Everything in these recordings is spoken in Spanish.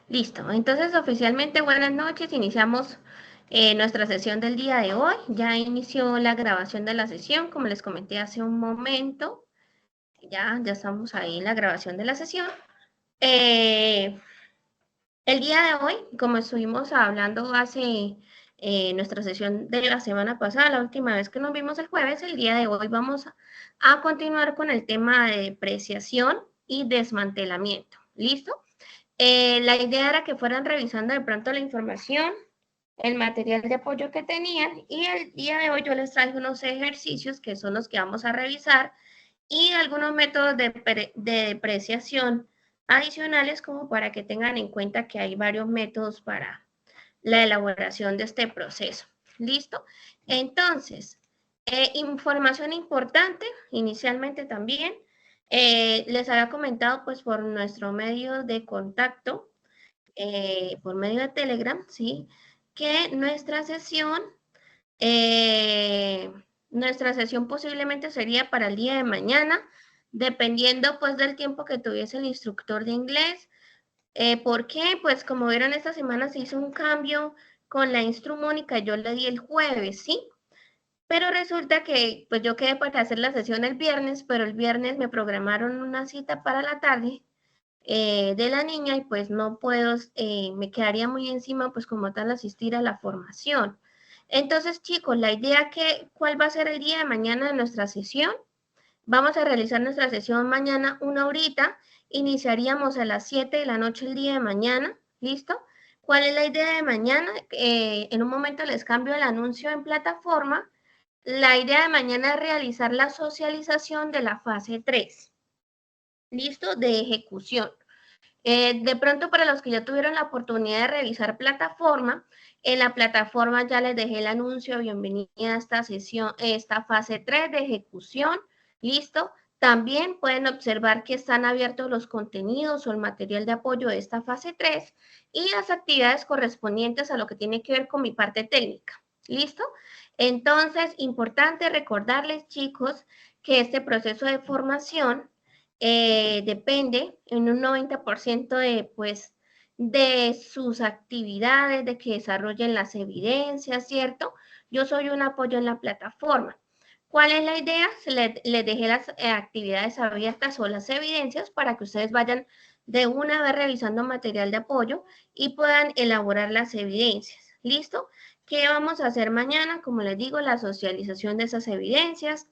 Listo, entonces oficialmente buenas noches, iniciamos nuestra sesión del día de hoy. Ya inició la grabación de la sesión, como les comenté hace un momento. Ya estamos ahí en la grabación de la sesión. Eh, el día de hoy, como estuvimos hablando hace nuestra sesión de la semana pasada, la última vez que nos vimos el jueves, el día de hoy vamos a continuar con el tema de depreciación y desmantelamiento. ¿Listo? La idea era que fueran revisando de pronto la información, el material de apoyo que tenían y el día de hoy yo les traigo unos ejercicios que son los que vamos a revisar y algunos métodos de depreciación adicionales como para que tengan en cuenta que hay varios métodos para la elaboración de este proceso. ¿Listo? Entonces, información importante inicialmente también. Les había comentado pues por nuestro medio de contacto, por medio de Telegram, ¿sí? Que eh, nuestra sesión posiblemente sería para el día de mañana, dependiendo pues del tiempo que tuviese el instructor de inglés. ¿Por qué? Pues como vieron, esta semana se hizo un cambio con la instrumónica, yo le di el jueves, ¿sí? Pero resulta que pues yo quedé para hacer la sesión el viernes, pero el viernes me programaron una cita para la tarde de la niña y pues no puedo, me quedaría muy encima pues como tal asistir a la formación. Entonces chicos, la idea ¿cuál va a ser el día de mañana de nuestra sesión? Vamos a realizar nuestra sesión mañana una horita, iniciaríamos a las 7 de la noche el día de mañana, ¿listo? ¿Cuál es la idea de mañana? En un momento les cambio el anuncio en plataforma. La idea de mañana es realizar la socialización de la fase 3, ¿listo? De ejecución. De pronto, para los que ya tuvieron la oportunidad de revisar plataforma, en la plataforma ya les dejé el anuncio, bienvenida a esta sesión, esta fase 3 de ejecución, listo. También pueden observar que están abiertos los contenidos o el material de apoyo de esta fase 3 y las actividades correspondientes a lo que tiene que ver con mi parte técnica, ¿listo? Entonces, importante recordarles, chicos, que este proceso de formación depende en un 90% pues, de sus actividades, de que desarrollen las evidencias, ¿cierto? Yo soy un apoyo en la plataforma. ¿Cuál es la idea? Les dejé las actividades abiertas o las evidencias para que ustedes vayan de una vez revisando material de apoyo y puedan elaborar las evidencias. ¿Listo? ¿Qué vamos a hacer mañana? Como les digo, la socialización de esas evidencias.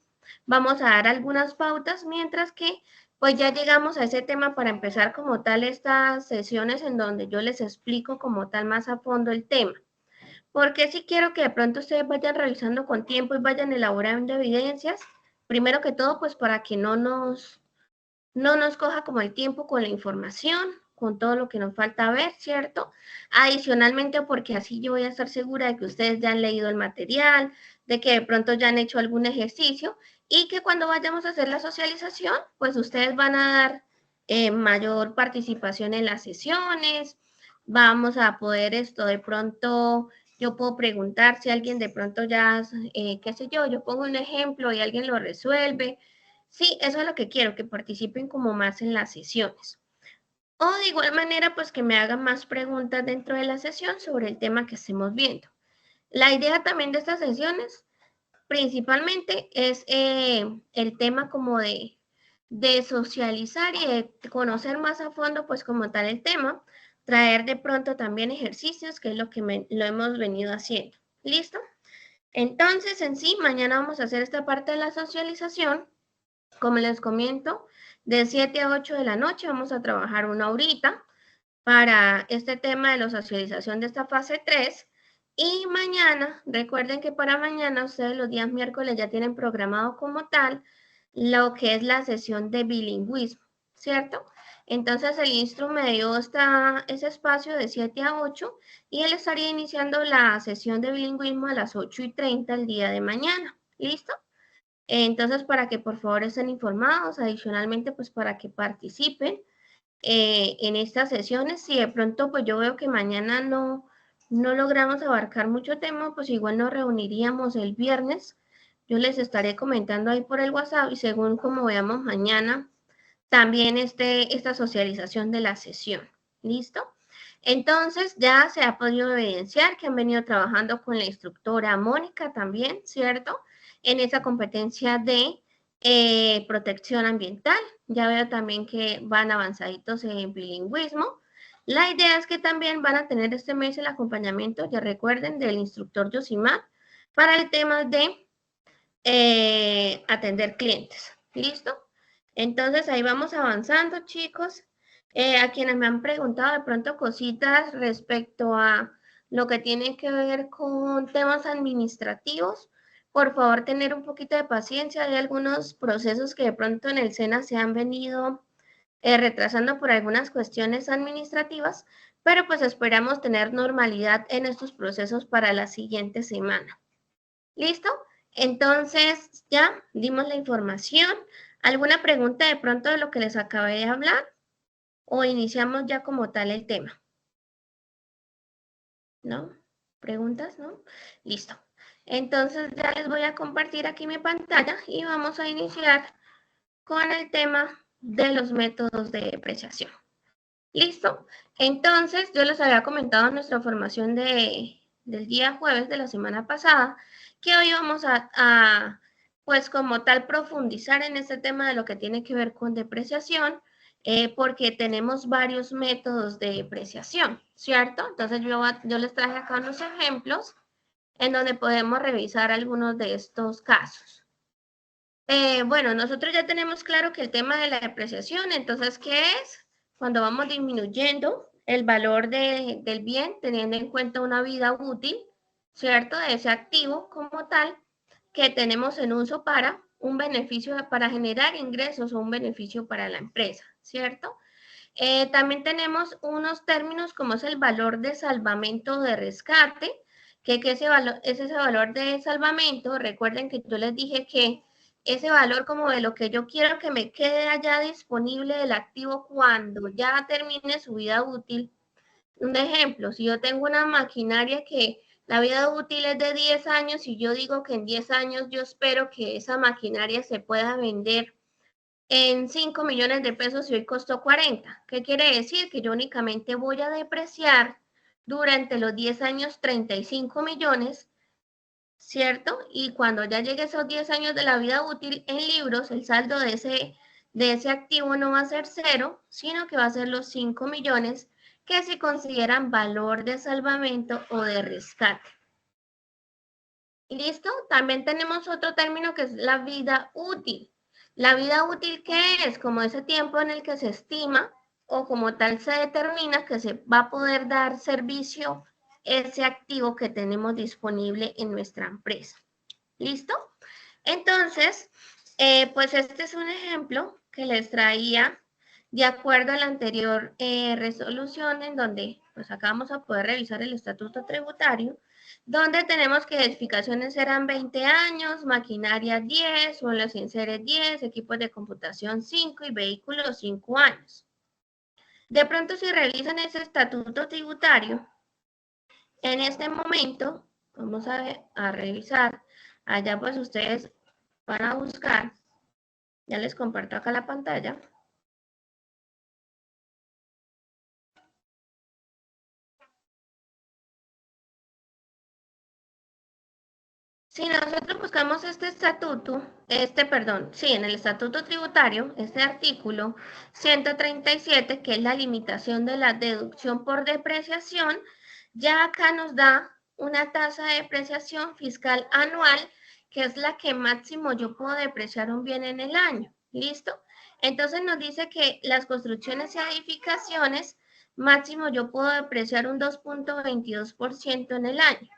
Vamos a dar algunas pautas, mientras que pues ya llegamos a ese tema para empezar como tal estas sesiones en donde yo les explico como tal más a fondo el tema. Porque si quiero que de pronto ustedes vayan revisando con tiempo y vayan elaborando evidencias, primero que todo pues para que no nos coja como el tiempo con la información, con todo lo que nos falta ver, ¿cierto? Adicionalmente, porque así yo voy a estar segura de que ustedes ya han leído el material, de que de pronto ya han hecho algún ejercicio y que cuando vayamos a hacer la socialización, pues ustedes van a dar mayor participación en las sesiones, vamos a poder esto de pronto, yo puedo preguntar si alguien de pronto ya, qué sé yo pongo un ejemplo y alguien lo resuelve. Sí, eso es lo que quiero, que participen como más en las sesiones. O de igual manera, pues que me hagan más preguntas dentro de la sesión sobre el tema que estemos viendo. La idea también de estas sesiones, principalmente, es el tema como de socializar y de conocer más a fondo, pues como tal el tema, traer de pronto también ejercicios, que es lo que lo hemos venido haciendo. ¿Listo? Entonces, en sí, mañana vamos a hacer esta parte de la socialización. Como les comento, de 7 a 8 de la noche vamos a trabajar una horita para este tema de la socialización de esta fase 3. Y mañana, recuerden que para mañana ustedes los días miércoles ya tienen programado como tal lo que es la sesión de bilingüismo, ¿cierto? Entonces el instru me dio ese espacio de 7 a 8 y él estaría iniciando la sesión de bilingüismo a las 8:30 el día de mañana. ¿Listo? Entonces, para que por favor estén informados, adicionalmente, pues para que participen en estas sesiones. Si de pronto, pues yo veo que mañana no logramos abarcar mucho tema, pues igual nos reuniríamos el viernes. Yo les estaré comentando ahí por el WhatsApp y según como veamos mañana, también esta socialización de la sesión. ¿Listo? Entonces, ya se ha podido evidenciar que han venido trabajando con la instructora Mónica también, ¿cierto? En esa competencia de protección ambiental. Ya veo también que van avanzaditos en bilingüismo. La idea es que también van a tener este mes el acompañamiento, ya recuerden, del instructor Yosimar para el tema de atender clientes. ¿Listo? Entonces ahí vamos avanzando, chicos. A quienes me han preguntado de pronto cositas respecto a lo que tiene que ver con temas administrativos, por favor tener un poquito de paciencia. Hay algunos procesos que de pronto en el SENA se han venido retrasando por algunas cuestiones administrativas, pero pues esperamos tener normalidad en estos procesos para la siguiente semana. ¿Listo? Entonces, ya dimos la información. ¿Alguna pregunta de pronto de lo que les acabé de hablar? ¿O iniciamos ya como tal el tema? ¿No? ¿Preguntas? ¿No? Listo. Entonces, ya les voy a compartir aquí mi pantalla y vamos a iniciar con el tema de los métodos de depreciación. ¿Listo? Entonces, yo les había comentado en nuestra formación del día jueves de la semana pasada que hoy vamos a, pues como tal, profundizar en este tema de lo que tiene que ver con depreciación, porque tenemos varios métodos de depreciación, ¿cierto? Entonces, yo les traje acá unos ejemplos en donde podemos revisar algunos de estos casos. Bueno, nosotros ya tenemos claro que el tema de la depreciación, entonces, ¿qué es? Cuando vamos disminuyendo el valor del bien, teniendo en cuenta una vida útil, ¿cierto? De ese activo como tal, que tenemos en uso para un beneficio, para generar ingresos o un beneficio para la empresa, ¿cierto? También tenemos unos términos como es el valor de salvamento de rescate, que es ese valor de salvamento. Recuerden que yo les dije que ese valor como de lo que yo quiero que me quede allá disponible del activo cuando ya termine su vida útil. Un ejemplo, si yo tengo una maquinaria que la vida útil es de 10 años y yo digo que en 10 años yo espero que esa maquinaria se pueda vender en 5 millones de pesos y hoy costó 40. ¿Qué quiere decir? Que yo únicamente voy a depreciar durante los 10 años 35 millones, ¿cierto? Y cuando ya llegue esos 10 años de la vida útil en libros, el saldo de ese activo no va a ser cero, sino que va a ser los 5 millones que se consideran valor de salvamento o de rescate. ¿Listo? También tenemos otro término que es la vida útil. La vida útil, ¿qué es? Como ese tiempo en el que se estima o como tal se determina que se va a poder dar servicio ese activo que tenemos disponible en nuestra empresa. ¿Listo? Entonces, pues este es un ejemplo que les traía de acuerdo a la anterior resolución en donde pues acá vamos a poder revisar el estatuto tributario, donde tenemos que edificaciones eran 20 años, maquinaria 10, suelos y enseres 10, equipos de computación 5 y vehículos 5 años. De pronto si revisan ese estatuto tributario, en este momento vamos a revisar, allá pues ustedes van a buscar, ya les comparto acá la pantalla. Si nosotros buscamos este estatuto, en el estatuto tributario, este artículo 137, que es la limitación de la deducción por depreciación, ya acá nos da una tasa de depreciación fiscal anual, que es la que máximo yo puedo depreciar un bien en el año. ¿Listo? Entonces nos dice que las construcciones y edificaciones, máximo yo puedo depreciar un 2.22% en el año.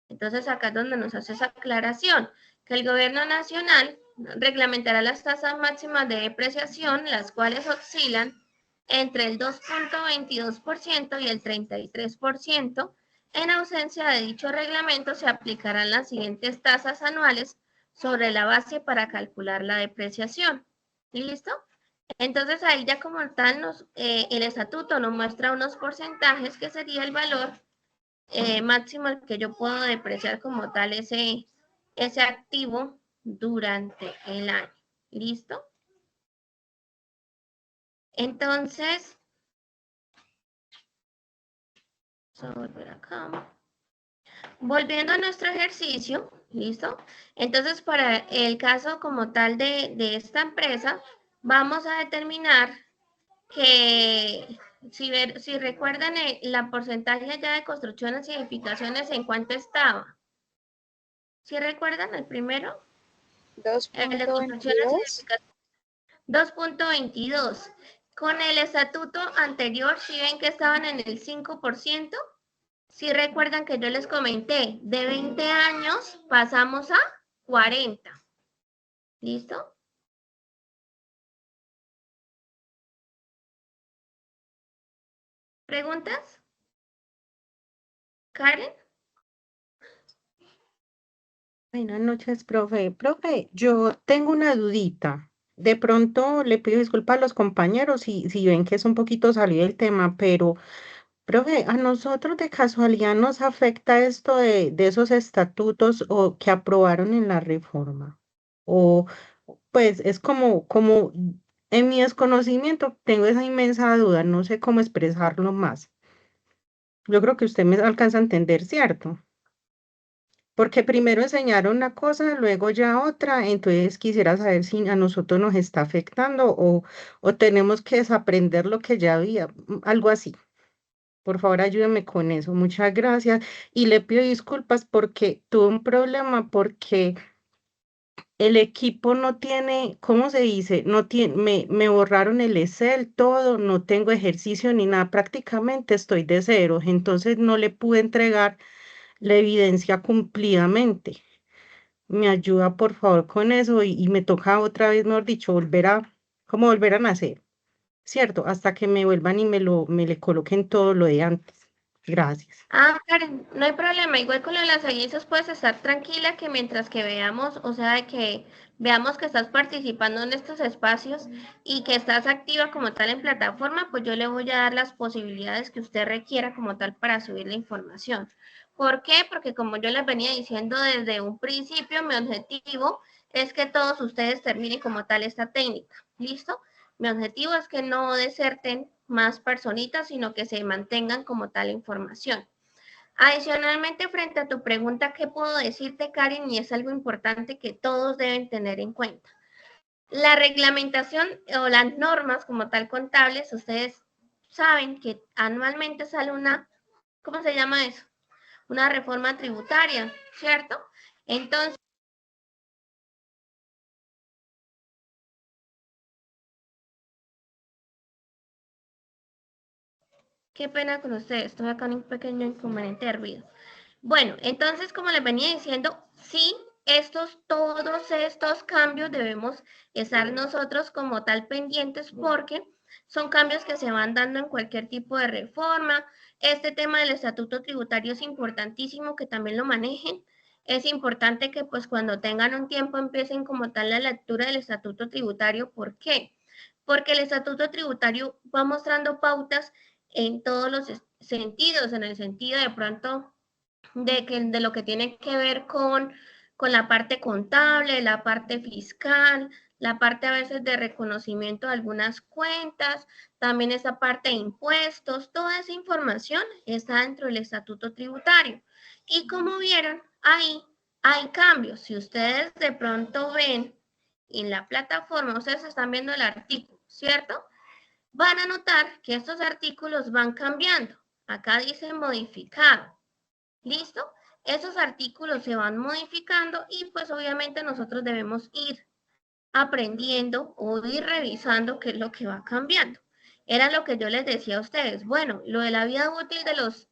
Entonces acá es donde nos hace esa aclaración, que el gobierno nacional reglamentará las tasas máximas de depreciación, las cuales oscilan entre el 2.22% y el 33%. En ausencia de dicho reglamento se aplicarán las siguientes tasas anuales sobre la base para calcular la depreciación. ¿Listo? Entonces ahí ya como tal el estatuto nos muestra unos porcentajes que sería el valor máximo el que yo puedo depreciar como tal ese activo durante el año. ¿Listo? Entonces, Vamos a volver acá. Volviendo a nuestro ejercicio, ¿listo? Entonces, para el caso como tal de esta empresa, vamos a determinar que, si recuerdan, la porcentaje ya de construcciones y edificaciones, ¿en cuánto estaba? ¿Sí recuerdan el primero? El de construcciones y 2.22. edificaciones. 2.22. Con el estatuto anterior, si ven que estaban en el 5%, si recuerdan que yo les comenté, de 20 años pasamos a 40. ¿Listo? ¿Preguntas? ¿Karen? Buenas noches, profe. Profe, yo tengo una dudita. De pronto le pido disculpas a los compañeros si ven que es un poquito salido del tema, pero, profe, ¿a nosotros de casualidad nos afecta esto de esos estatutos o que aprobaron en la reforma? O, pues, es como en mi desconocimiento tengo esa inmensa duda, no sé cómo expresarlo más. Yo creo que usted me alcanza a entender, ¿cierto? Porque primero enseñaron una cosa, luego ya otra, entonces quisiera saber si a nosotros nos está afectando o tenemos que desaprender lo que ya había, algo así. Por favor, ayúdame con eso. Muchas gracias. Y le pido disculpas porque tuve un problema porque el equipo no tiene, ¿cómo se dice? No tiene, me borraron el Excel, todo, no tengo ejercicio ni nada, prácticamente estoy de cero, entonces no le pude entregar la evidencia cumplidamente. Me ayuda por favor con eso y me toca otra vez, mejor dicho, como volver a nacer, ¿cierto? Hasta que me vuelvan y me le coloquen todo lo de antes. Gracias. Ah, Karen, no hay problema. Igual con lo de las audiencias puedes estar tranquila que mientras que veamos, o sea, de que veamos que estás participando en estos espacios y que estás activa como tal en plataforma, pues yo le voy a dar las posibilidades que usted requiera como tal para subir la información. ¿Por qué? Porque como yo les venía diciendo desde un principio, mi objetivo es que todos ustedes terminen como tal esta técnica. ¿Listo? Mi objetivo es que no deserten más personitas, sino que se mantengan como tal información. Adicionalmente, frente a tu pregunta, ¿qué puedo decirte, Karen? Y es algo importante que todos deben tener en cuenta. La reglamentación o las normas como tal contables, ustedes saben que anualmente sale una, ¿cómo se llama eso? Una reforma tributaria, ¿cierto? Entonces, qué pena con ustedes, estoy acá en un pequeño inconveniente de ruido. Bueno, entonces, como les venía diciendo, sí, todos estos cambios debemos estar nosotros como tal pendientes porque son cambios que se van dando en cualquier tipo de reforma. Este tema del estatuto tributario es importantísimo que también lo manejen. Es importante que pues cuando tengan un tiempo empiecen como tal la lectura del estatuto tributario. ¿Por qué? Porque el estatuto tributario va mostrando pautas en todos los sentidos, en el sentido de pronto de lo que tiene que ver con la parte contable, la parte fiscal, la parte a veces de reconocimiento de algunas cuentas, también esa parte de impuestos, toda esa información está dentro del estatuto tributario. Y como vieron, ahí hay cambios. Si ustedes de pronto ven en la plataforma, ustedes están viendo el artículo, ¿cierto? Van a notar que estos artículos van cambiando. Acá dice modificado. ¿Listo? Esos artículos se van modificando y pues obviamente nosotros debemos ir aprendiendo o ir revisando qué es lo que va cambiando. Era lo que yo les decía a ustedes. Bueno, lo de la vida útil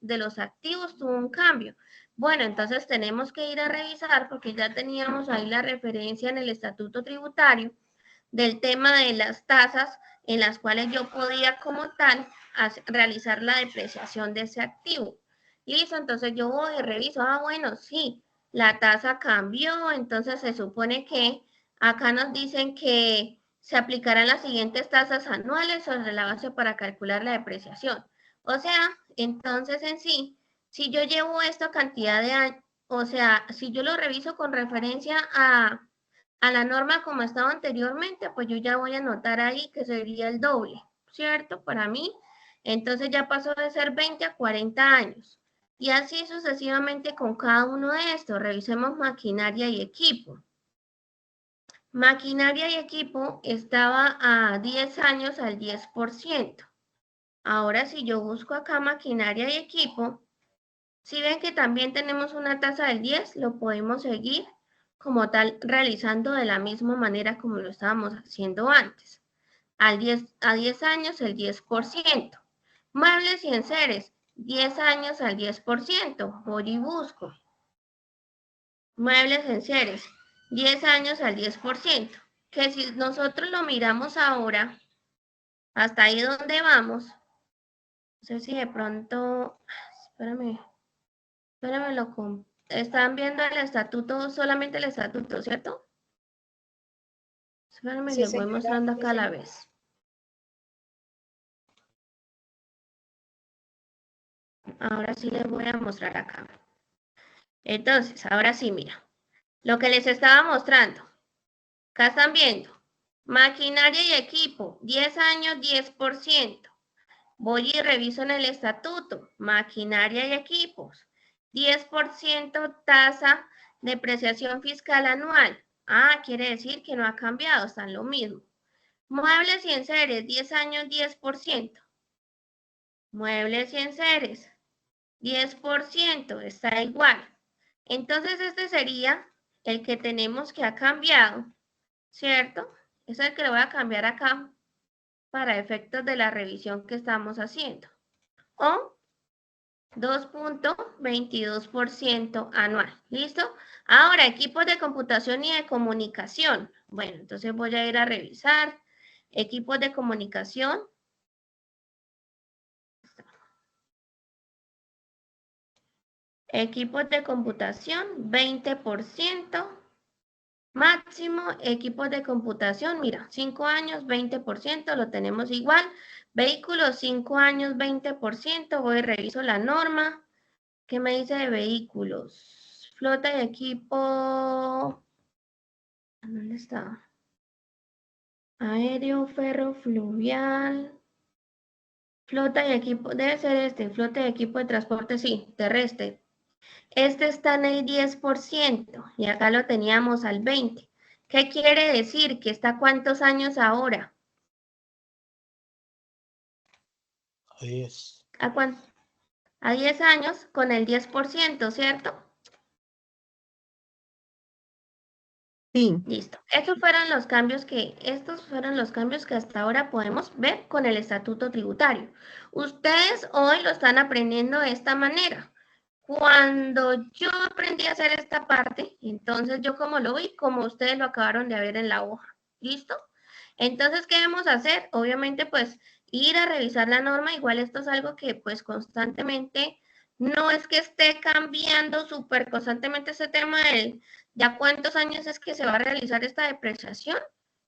de los activos tuvo un cambio. Bueno, entonces tenemos que ir a revisar porque ya teníamos ahí la referencia en el estatuto tributario del tema de las tasas en las cuales yo podía como tal realizar la depreciación de ese activo. Listo, entonces yo voy y reviso, bueno, sí, la tasa cambió, entonces se supone que acá nos dicen que se aplicarán las siguientes tasas anuales sobre la base para calcular la depreciación. O sea, entonces en sí, si yo llevo esta cantidad de años, o sea, si yo lo reviso con referencia a la norma como estaba anteriormente, pues yo ya voy a anotar ahí que sería el doble, ¿cierto? Para mí Entonces ya pasó de ser 20 a 40 años. Y así sucesivamente con cada uno de estos. Revisemos maquinaria y equipo. Maquinaria y equipo estaba a 10 años al 10%. Ahora si yo busco acá maquinaria y equipo, si ven que también tenemos una tasa del 10, lo podemos seguir como tal realizando de la misma manera como lo estábamos haciendo antes. A 10 años el 10%. Muebles y enseres, 10 años al 10%. Voy y busco. Muebles y enseres, 10 años al 10%. Que si nosotros lo miramos ahora, hasta ahí donde vamos, no sé si de pronto, espérame, están viendo el estatuto, solamente el estatuto, ¿cierto? Espérame, Sí, les voy señora. mostrando acá a la vez. Ahora sí les voy a mostrar acá. Entonces, ahora sí, mira. Lo que les estaba mostrando. Acá están viendo. Maquinaria y equipo, 10 años, 10%. Voy y reviso en el estatuto. Maquinaria y equipos, 10% tasa de depreciación fiscal anual. Ah, quiere decir que no ha cambiado, están lo mismo. Muebles y enseres, 10 años, 10%. Muebles y enseres, 10%, está igual. Entonces, este sería el que tenemos que ha cambiado, ¿cierto? Es el que lo voy a cambiar acá para efectos de la revisión que estamos haciendo. O 2.22% anual. ¿Listo? Ahora, equipos de computación y de comunicación. Bueno, entonces voy a ir a revisar. Equipos de comunicación. Equipos de computación, 20%. Máximo, equipos de computación, mira, 5 años, 20%, lo tenemos igual. Vehículos, 5 años, 20%. Voy y reviso la norma. ¿Qué me dice de vehículos? Flota y equipo. ¿Dónde está? Aéreo, ferro, fluvial. Flota y equipo, debe ser este, flota y equipo de transporte, sí, terrestre. Este está en el 10% y acá lo teníamos al 20%. ¿Qué quiere decir? ¿Que está cuántos años ahora? A 10. ¿A cuánto? A 10 años con el 10%, ¿cierto? Sí, Listo. Estos fueron los cambios que hasta ahora podemos ver con el estatuto tributario. Ustedes hoy lo están aprendiendo de esta manera. Cuando yo aprendí a hacer esta parte, entonces yo como lo vi, como ustedes lo acabaron de ver en la hoja. ¿Listo? Entonces, ¿qué debemos hacer? Obviamente, pues, ir a revisar la norma. Igual esto es algo que, pues, constantemente, no es que esté cambiando súper constantemente ese tema del ¿ya cuántos años es que se va a realizar esta depreciación?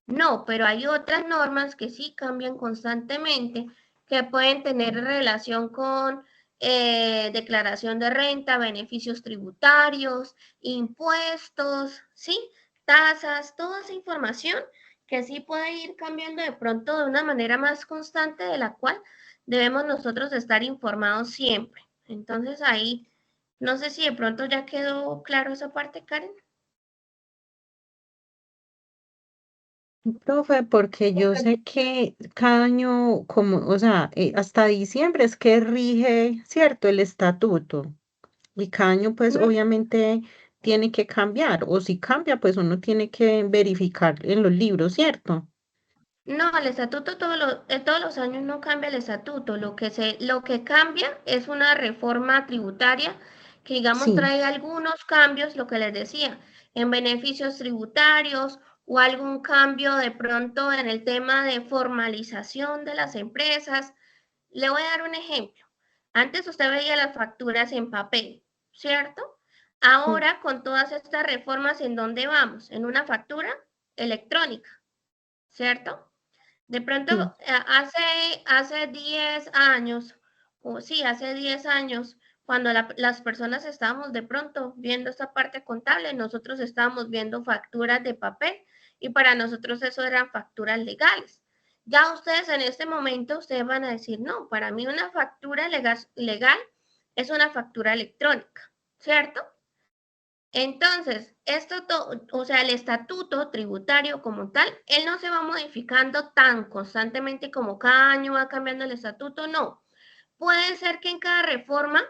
No, pero hay otras normas que sí cambian constantemente, que pueden tener relación con declaración de renta, beneficios tributarios, impuestos, ¿sí? Tasas, toda esa información que sí puede ir cambiando de pronto de una manera más constante de la cual debemos nosotros estar informados siempre. Entonces ahí, no sé si de pronto ya quedó claro esa parte, Karen. profe, porque yo sé que cada año, como, o sea, hasta diciembre es que rige, ¿cierto? El estatuto. Y cada año, pues, obviamente tiene que cambiar. O si cambia, pues uno tiene que verificar en los libros, ¿cierto? No, el estatuto todos los años no cambia el estatuto. Lo que cambia es una reforma tributaria que, digamos, Sí. trae algunos cambios, lo que les decía, en beneficios tributarios o algún cambio de pronto en el tema de formalización de las empresas. Le voy a dar un ejemplo. Antes usted veía las facturas en papel, ¿cierto? Mm, Ahora, con todas estas reformas, ¿en dónde vamos? En una factura electrónica, ¿cierto? De pronto, sí. hace 10 años, o sí, hace 10 años, cuando las personas estábamos de pronto viendo esta parte contable, nosotros estábamos viendo facturas de papel y para nosotros eso eran facturas legales. Ya ustedes en este momento, ustedes van a decir, no, para mí una factura legal es una factura electrónica, ¿cierto? Entonces, o sea, el estatuto tributario como tal, él no se va modificando tan constantemente como cada año va cambiando el estatuto, no. Puede ser que en cada reforma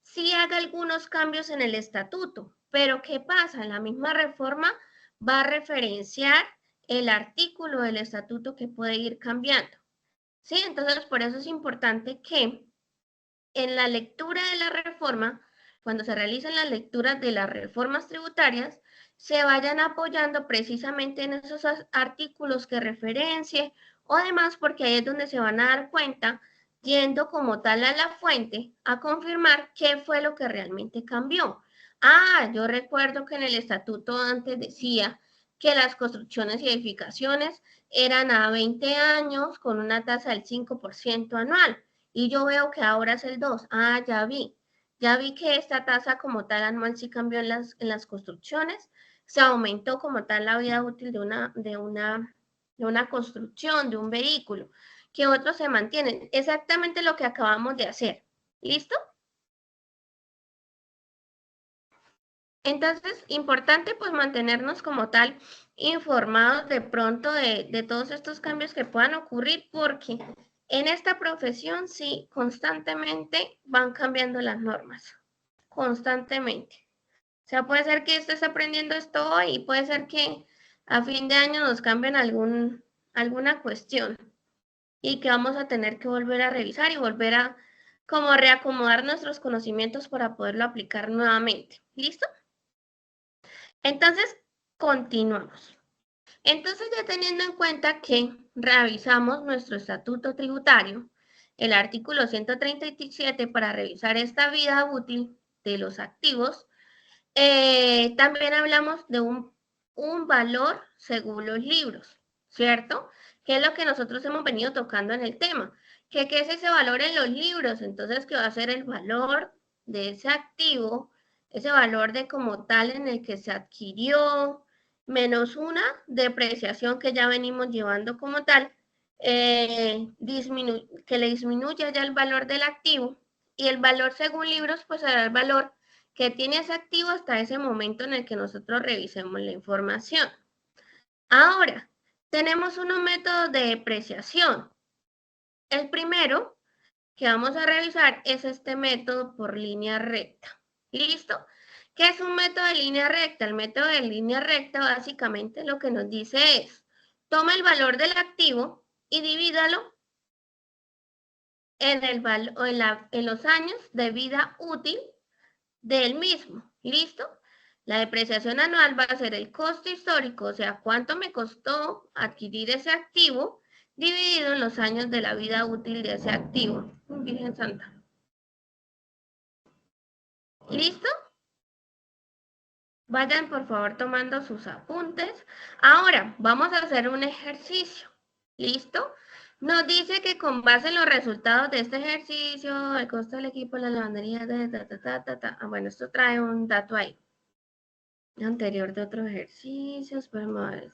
sí haga algunos cambios en el estatuto, pero ¿qué pasa? La misma reforma va a referenciar el artículo del estatuto que puede ir cambiando. ¿Sí? Entonces, por eso es importante que en la lectura de la reforma, cuando se realicen las lecturas de las reformas tributarias, se vayan apoyando precisamente en esos artículos que referencie o además porque ahí es donde se van a dar cuenta, yendo como tal a la fuente, a confirmar qué fue lo que realmente cambió. Ah, yo recuerdo que en el estatuto antes decía que las construcciones y edificaciones eran a 20 años con una tasa del 5% anual y yo veo que ahora es el 2. Ah, ya vi que esta tasa como tal anual sí cambió en las construcciones, se aumentó como tal la vida útil de una construcción, de un vehículo, que otros se mantienen. Exactamente lo que acabamos de hacer. ¿Listo? Entonces, importante pues mantenernos como tal informados de pronto de todos estos cambios que puedan ocurrir porque en esta profesión sí constantemente van cambiando las normas, constantemente. O sea, puede ser que estés aprendiendo esto hoy y puede ser que a fin de año nos cambien alguna cuestión y que vamos a tener que volver a revisar y volver a como reacomodar nuestros conocimientos para poderlo aplicar nuevamente. ¿Listo? Entonces, continuamos. Entonces, ya teniendo en cuenta que revisamos nuestro estatuto tributario, el artículo 137 para revisar esta vida útil de los activos, también hablamos de un valor según los libros, ¿cierto? Que es lo que nosotros hemos venido tocando en el tema. ¿Qué es ese valor en los libros? Entonces, ¿qué va a ser el valor de ese activo? Ese valor de como tal en el que se adquirió, menos una depreciación que ya venimos llevando como tal, que le disminuya ya el valor del activo. Y el valor según libros, pues será el valor que tiene ese activo hasta ese momento en el que nosotros revisemos la información. Ahora, tenemos unos métodos de depreciación. El primero que vamos a revisar es este método por línea recta. ¿Listo? ¿Qué es un método de línea recta? El método de línea recta básicamente lo que nos dice es, toma el valor del activo y divídalo en los años de vida útil del mismo. ¿Listo? La depreciación anual va a ser el costo histórico, o sea, cuánto me costó adquirir ese activo, dividido en los años de la vida útil de ese activo. Virgen Santa. ¿Listo? Vayan por favor tomando sus apuntes. Ahora, vamos a hacer un ejercicio. ¿Listo? Nos dice que con base en los resultados de este ejercicio, el costo del equipo, la lavandería, bueno, esto trae un dato ahí. Anterior de otros ejercicios, vamos a ver.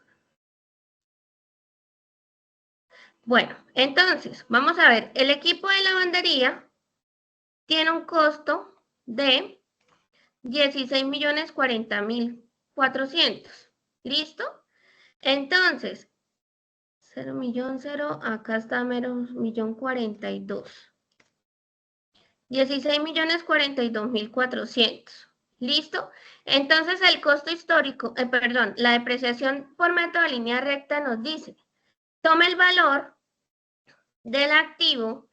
Bueno, entonces, vamos a ver, el equipo de lavandería tiene un costo de 16.040.400. ¿Listo? Entonces, 0 millón 0, acá está mero 1.042. 16.042.400. ¿Listo? Entonces, el costo histórico, perdón, la depreciación por método de línea recta nos dice, toma el valor del activo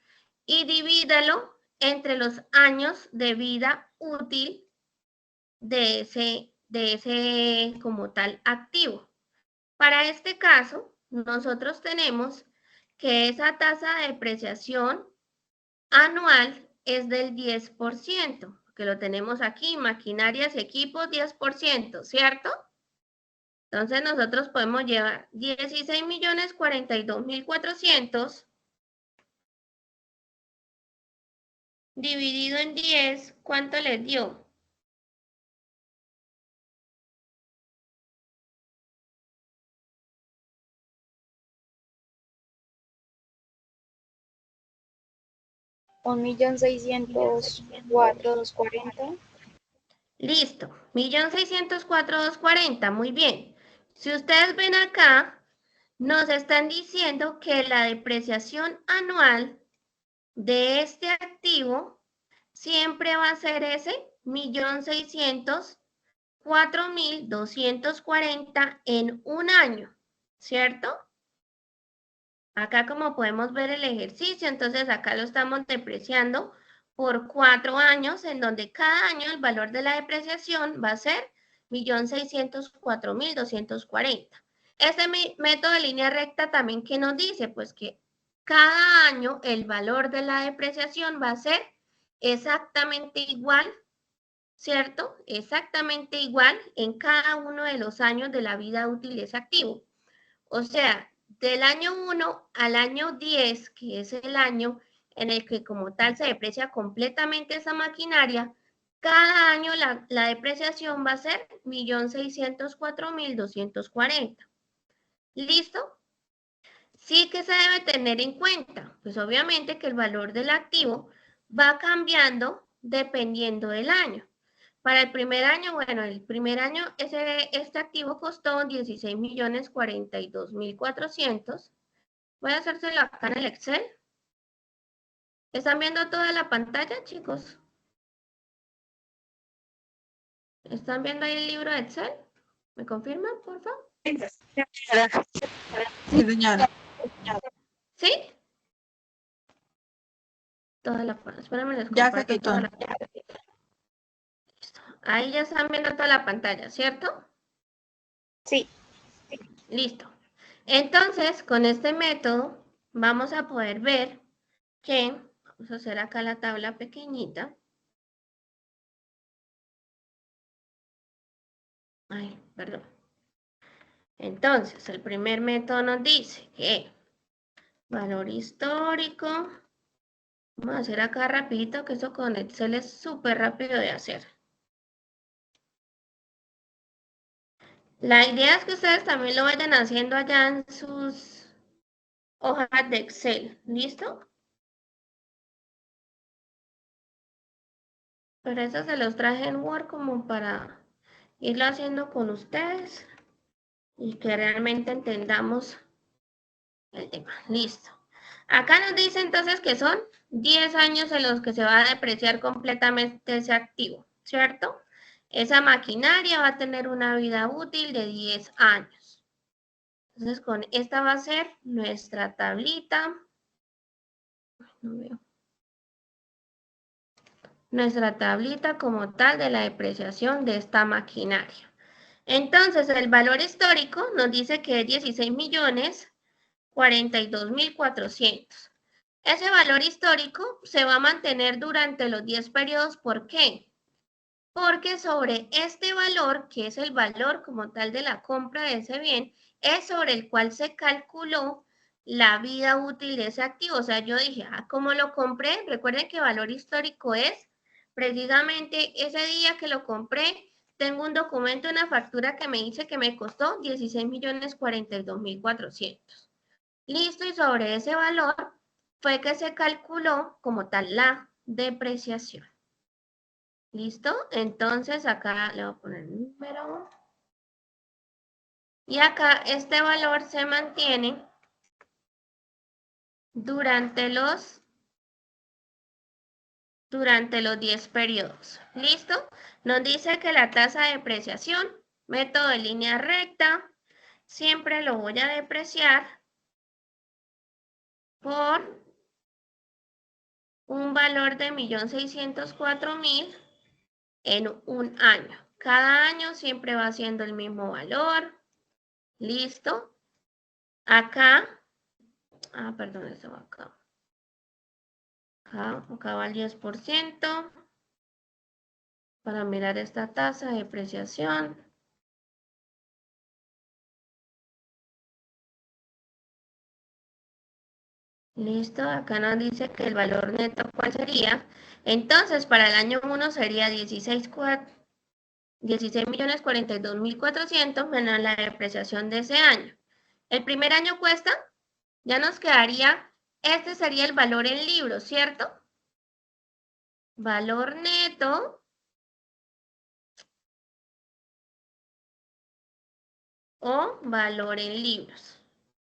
y divídalo entre los años de vida útil de ese como tal activo. Para este caso, nosotros tenemos que esa tasa de depreciación anual es del 10%, que lo tenemos aquí, maquinarias y equipos 10%, ¿cierto? Entonces nosotros podemos llevar 16.042.400 dividido en 10, ¿cuánto les dio? 1.604.240. Listo. 1.604.240. Muy bien. Si ustedes ven acá, nos están diciendo que la depreciación anual de este activo siempre va a ser ese 1.604.240 en un año, ¿cierto? Acá como podemos ver el ejercicio, entonces acá lo estamos depreciando por 4 años, en donde cada año el valor de la depreciación va a ser 1.604.240. Este método de línea recta también, ¿qué nos dice? Pues que cada año el valor de la depreciación va a ser exactamente igual, ¿cierto? Exactamente igual en cada uno de los años de la vida útil de ese activo. O sea, del año 1 al año 10, que es el año en el que como tal se deprecia completamente esa maquinaria, cada año la depreciación va a ser 1.604.240. ¿Listo? Sí que se debe tener en cuenta, pues obviamente que el valor del activo va cambiando dependiendo del año. Para el primer año, bueno, el primer año este activo costó 16.042.400. Voy a hacérselo acá en el Excel. ¿Están viendo toda la pantalla, chicos? ¿Están viendo ahí el libro de Excel? ¿Me confirman, por favor? Sí, señora. ¿Sí? Toda la pantalla. Espérenme, les Ya comparto saqué toda todo. la pantalla. Ahí ya están viendo toda la pantalla, ¿cierto? Sí. Listo. Entonces, con este método vamos a poder ver que, vamos a hacer acá la tabla pequeñita. Ay, perdón. Entonces, el primer método nos dice que valor histórico. Vamos a hacer acá rapidito, que eso con Excel es súper rápido de hacer. La idea es que ustedes también lo vayan haciendo allá en sus hojas de Excel. ¿Listo? Pero eso se los traje en Word como para irlo haciendo con ustedes y que realmente entendamos el tema. Listo. Acá nos dice entonces que son 10 años en los que se va a depreciar completamente ese activo, ¿cierto? Esa maquinaria va a tener una vida útil de 10 años. Entonces, con esta va a ser nuestra tablita. No veo. Nuestra tablita como tal de la depreciación de esta maquinaria. Entonces, el valor histórico nos dice que es 16.042.400. Ese valor histórico se va a mantener durante los 10 periodos. ¿Por qué? Porque sobre este valor, que es el valor como tal de la compra de ese bien, es sobre el cual se calculó la vida útil de ese activo. O sea, yo dije, ¿cómo lo compré? Recuerden que valor histórico es precisamente ese día que lo compré. Tengo un documento, una factura que me dice que me costó 16.042.400. Listo, y sobre ese valor fue que se calculó como tal la depreciación. ¿Listo? Entonces acá le voy a poner el número. Y acá este valor se mantiene durante los 10 periodos. ¿Listo? Nos dice que la tasa de depreciación, método de línea recta, siempre lo voy a depreciar por un valor de 1.604.000 en un año. Cada año siempre va siendo el mismo valor. ¿Listo? Acá, perdón, esto va acá. Acá va el 10% para mirar esta tasa de depreciación. Listo, acá nos dice que el valor neto, ¿cuál sería? Entonces, para el año 1 sería 16.042.400 menos la depreciación de ese año. El primer año cuesta, ya nos quedaría, este sería el valor en libros, ¿cierto? valor neto o valor en libros,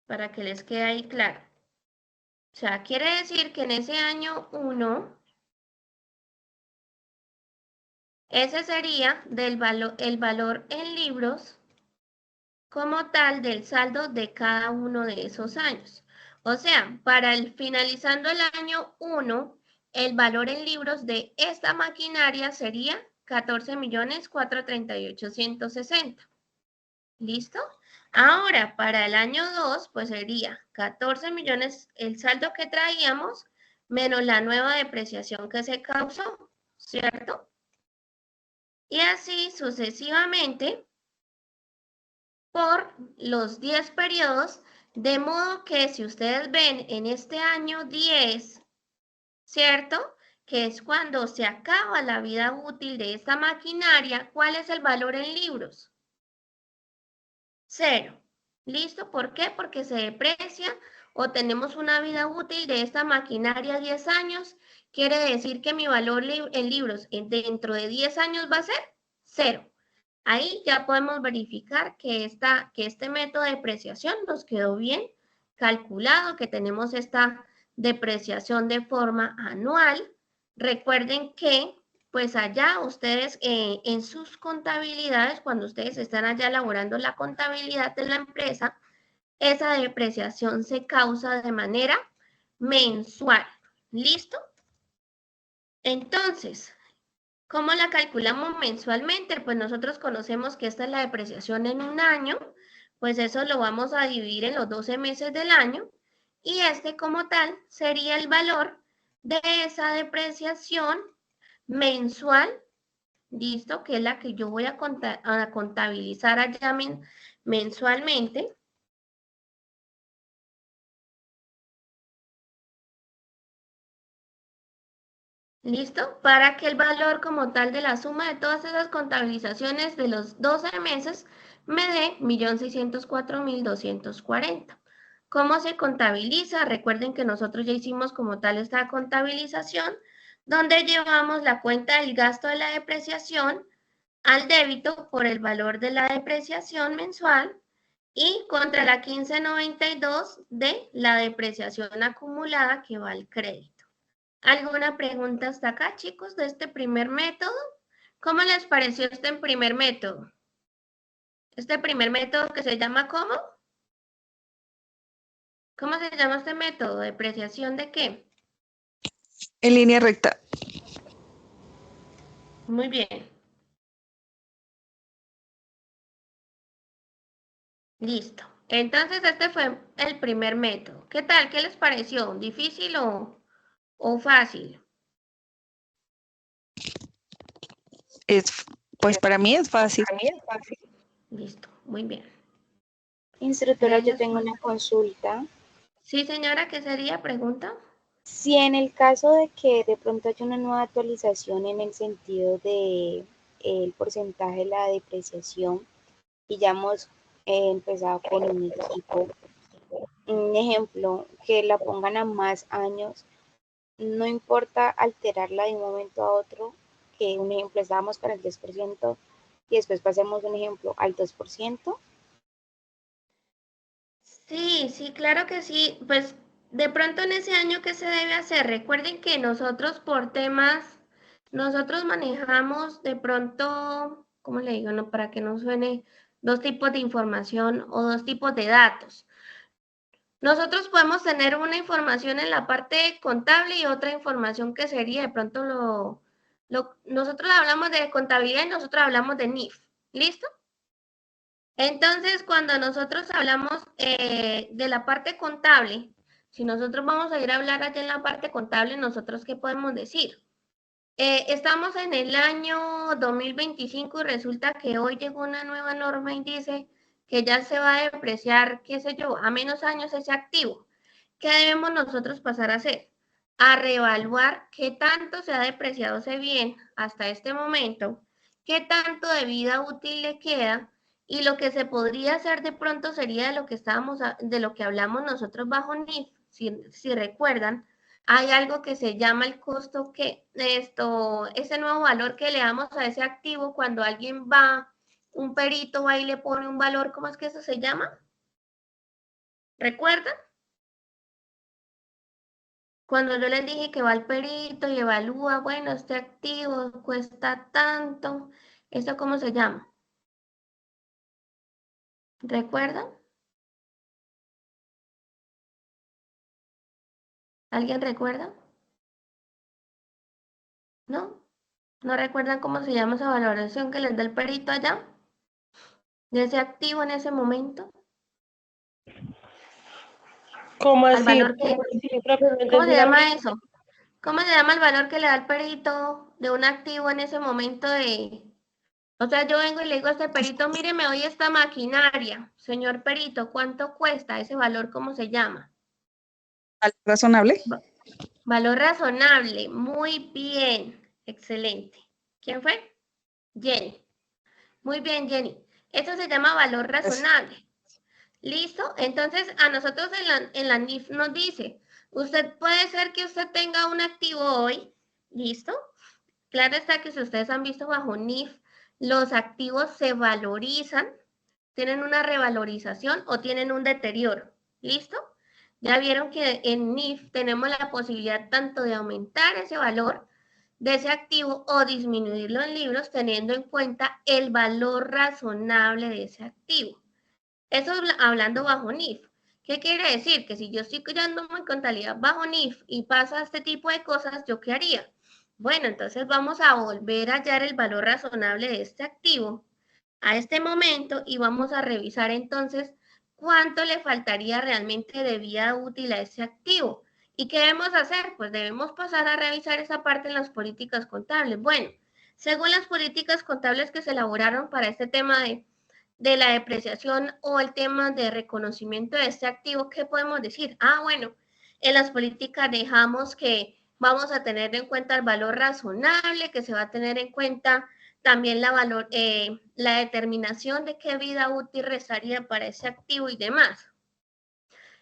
para que les quede ahí claro. O sea, quiere decir que en ese año 1, ese sería el valor en libros como tal del saldo de cada uno de esos años. O sea, finalizando el año 1, el valor en libros de esta maquinaria sería 14.438.160. ¿Listo? Ahora, para el año 2, pues sería 14 millones el saldo que traíamos menos la nueva depreciación que se causó, ¿cierto? Y así sucesivamente por los 10 periodos, de modo que si ustedes ven en este año 10, ¿cierto? Que es cuando se acaba la vida útil de esta maquinaria, ¿cuál es el valor en libros? 0. ¿Listo? ¿Por qué? Porque se deprecia o tenemos una vida útil de esta maquinaria 10 años. Quiere decir que mi valor en libros dentro de 10 años va a ser 0. Ahí ya podemos verificar que este método de depreciación nos quedó bien calculado, que tenemos esta depreciación de forma anual. Recuerden que pues allá ustedes en sus contabilidades, cuando ustedes están allá elaborando la contabilidad de la empresa, esa depreciación se causa de manera mensual. ¿Listo? Entonces, ¿cómo la calculamos mensualmente? Pues nosotros conocemos que esta es la depreciación en un año, pues eso lo vamos a dividir en los 12 meses del año, y este como tal sería el valor de esa depreciación mensual, ¿listo? Que es la que yo voy a contabilizar allá mensualmente. ¿Listo? Para que el valor como tal de la suma de todas esas contabilizaciones de los 12 meses me dé 1.604.240. ¿Cómo se contabiliza? Recuerden que nosotros ya hicimos como tal esta contabilización, donde llevamos la cuenta del gasto de la depreciación al débito por el valor de la depreciación mensual y contra la 1592 de la depreciación acumulada que va al crédito. ¿Alguna pregunta hasta acá, chicos, de este primer método? ¿Cómo les pareció este primer método? Este primer método que se llama ¿cómo? ¿Cómo se llama este método? ¿Depreciación de qué? En línea recta. Muy bien. Listo. Entonces este fue el primer método. ¿Qué tal? ¿Qué les pareció? ¿Difícil o fácil? Pues para mí es fácil. Listo, muy bien. Instructora, yo Gracias. tengo una consulta. Sí, señora, ¿qué sería? Pregunta. Si en el caso de que de pronto haya una nueva actualización en el sentido de el porcentaje de la depreciación y ya hemos empezado con un equipo, un ejemplo, que la pongan a más años, no importa alterarla de un momento a otro, que un ejemplo estábamos para el 10% y después pasemos un ejemplo al 2%. Sí, sí, claro que sí. Pues de pronto en ese año, ¿qué se debe hacer? Recuerden que nosotros por temas, nosotros manejamos de pronto, ¿cómo le digo? No, para que no suene dos tipos de información o dos tipos de datos. Nosotros podemos tener una información en la parte contable y otra información que sería de pronto nosotros hablamos de contabilidad y nosotros hablamos de NIF. ¿Listo? Entonces, cuando nosotros hablamos de la parte contable, si nosotros vamos a ir a hablar allá en la parte contable, nosotros ¿qué podemos decir? Estamos en el año 2025 y resulta que hoy llegó una nueva norma y dice que ya se va a depreciar, qué sé yo, a menos años ese activo. ¿Qué debemos nosotros pasar a hacer? A reevaluar qué tanto se ha depreciado ese bien hasta este momento, qué tanto de vida útil le queda, y lo que se podría hacer de pronto sería de lo que hablamos nosotros bajo NIF, si recuerdan, hay algo que se llama el costo que ese nuevo valor que le damos a ese activo cuando alguien va, un perito va y le pone un valor, ¿cómo es que eso se llama? ¿Recuerdan? Cuando yo les dije que va el perito y evalúa, bueno, este activo cuesta tanto, ¿eso cómo se llama? ¿Recuerdan? ¿Alguien recuerda? ¿No? ¿No recuerdan cómo se llama esa valoración que les da el perito allá? De ese activo en ese momento. ¿Cómo Al así? valor que, Profe, no ¿cómo entendí se la llama pregunta. eso? ¿Cómo se llama el valor que le da el perito de un activo en ese momento de... O sea, yo vengo y le digo a este perito, mire, me doy esta maquinaria. Señor perito, ¿cuánto cuesta ese valor? ¿Cómo se llama? ¿Razonable? Valor razonable. Muy bien. Excelente. ¿Quién fue? Jenny. Muy bien, Jenny. Eso se llama valor razonable. ¿Listo? Entonces, a nosotros en la NIF nos dice, usted puede ser que usted tenga un activo hoy, ¿listo? Claro está que si ustedes han visto bajo NIF, los activos se valorizan, tienen una revalorización o tienen un deterioro, ¿listo? Ya vieron que en NIF tenemos la posibilidad tanto de aumentar ese valor de ese activo o disminuirlo en libros teniendo en cuenta el valor razonable de ese activo. Eso hablando bajo NIF. ¿Qué quiere decir? Que si yo estoy creando mi contabilidad bajo NIF y pasa este tipo de cosas, ¿yo qué haría? Bueno, entonces vamos a volver a hallar el valor razonable de este activo a este momento y vamos a revisar entonces cuánto le faltaría realmente de vida útil a ese activo. ¿Y qué debemos hacer? Pues debemos pasar a revisar esa parte en las políticas contables. Bueno, según las políticas contables que se elaboraron para este tema de la depreciación o el tema de reconocimiento de este activo, ¿qué podemos decir? Ah, bueno, en las políticas dejamos que vamos a tener en cuenta el valor razonable, que se va a tener en cuenta también la determinación de qué vida útil restaría para ese activo y demás.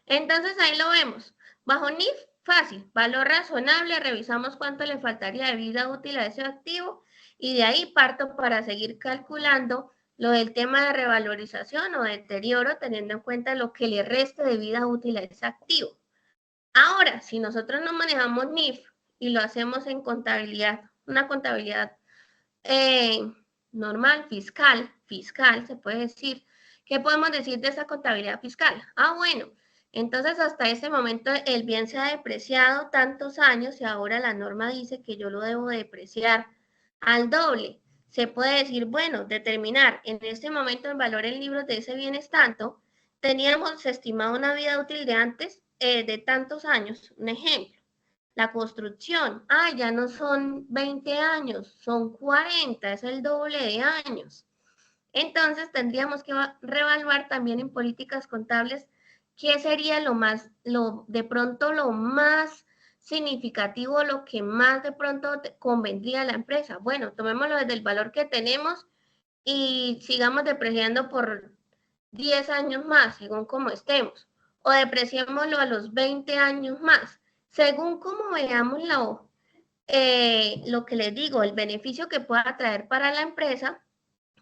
Entonces ahí lo vemos. Bajo NIF, fácil, valor razonable, revisamos cuánto le faltaría de vida útil a ese activo y de ahí parto para seguir calculando lo del tema de revalorización o deterioro, teniendo en cuenta lo que le reste de vida útil a ese activo. Ahora, si nosotros no manejamos NIF y lo hacemos en contabilidad, una contabilidad normal, fiscal, se puede decir. ¿Qué podemos decir de esa contabilidad fiscal? Ah, bueno, entonces hasta ese momento el bien se ha depreciado tantos años y ahora la norma dice que yo lo debo depreciar al doble. Se puede decir, bueno, determinar en este momento el valor en libros de ese bien es tanto. Teníamos estimado una vida útil de antes de tantos años, un ejemplo. La construcción, ya no son 20 años, son 40, es el doble de años. Entonces tendríamos que reevaluar también en políticas contables qué sería de pronto lo más significativo, lo que más de pronto convendría a la empresa. Bueno, tomémoslo desde el valor que tenemos y sigamos depreciando por 10 años más, según como estemos, o depreciémoslo a los 20 años más, según como veamos lo que les digo, el beneficio que pueda traer para la empresa,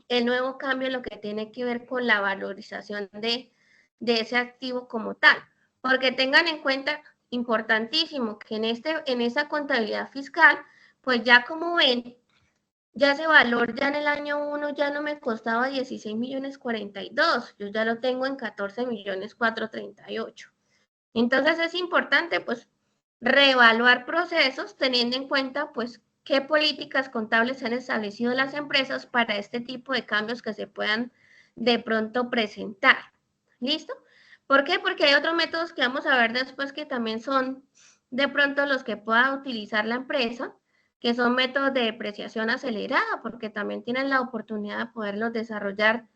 el nuevo cambio en lo que tiene que ver con la valorización de ese activo como tal. Porque tengan en cuenta, importantísimo, que en esa contabilidad fiscal, pues ya como ven, ya ese valor ya en el año 1 ya no me costaba 16 millones 42, yo ya lo tengo en 14 millones 438. Entonces es importante pues reevaluar procesos teniendo en cuenta pues qué políticas contables han establecido las empresas para este tipo de cambios que se puedan de pronto presentar. ¿Listo? ¿Por qué? Porque hay otros métodos que vamos a ver después que también son de pronto los que pueda utilizar la empresa, que son métodos de depreciación acelerada, porque también tienen la oportunidad de poderlos desarrollar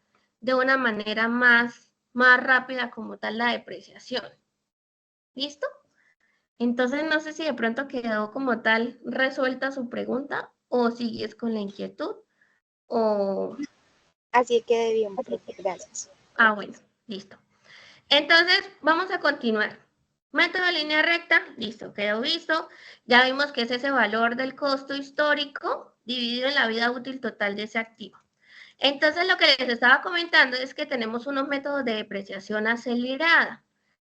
de una manera más rápida como tal la depreciación. ¿Listo? Entonces no sé si de pronto quedó como tal resuelta su pregunta o sigues con la inquietud o... Así quede bien, profe, gracias. Bueno, listo. Entonces vamos a continuar. Método de línea recta, listo, quedó visto. Ya vimos que es ese valor del costo histórico dividido en la vida útil total de ese activo. Entonces, lo que les estaba comentando es que tenemos unos métodos de depreciación acelerada.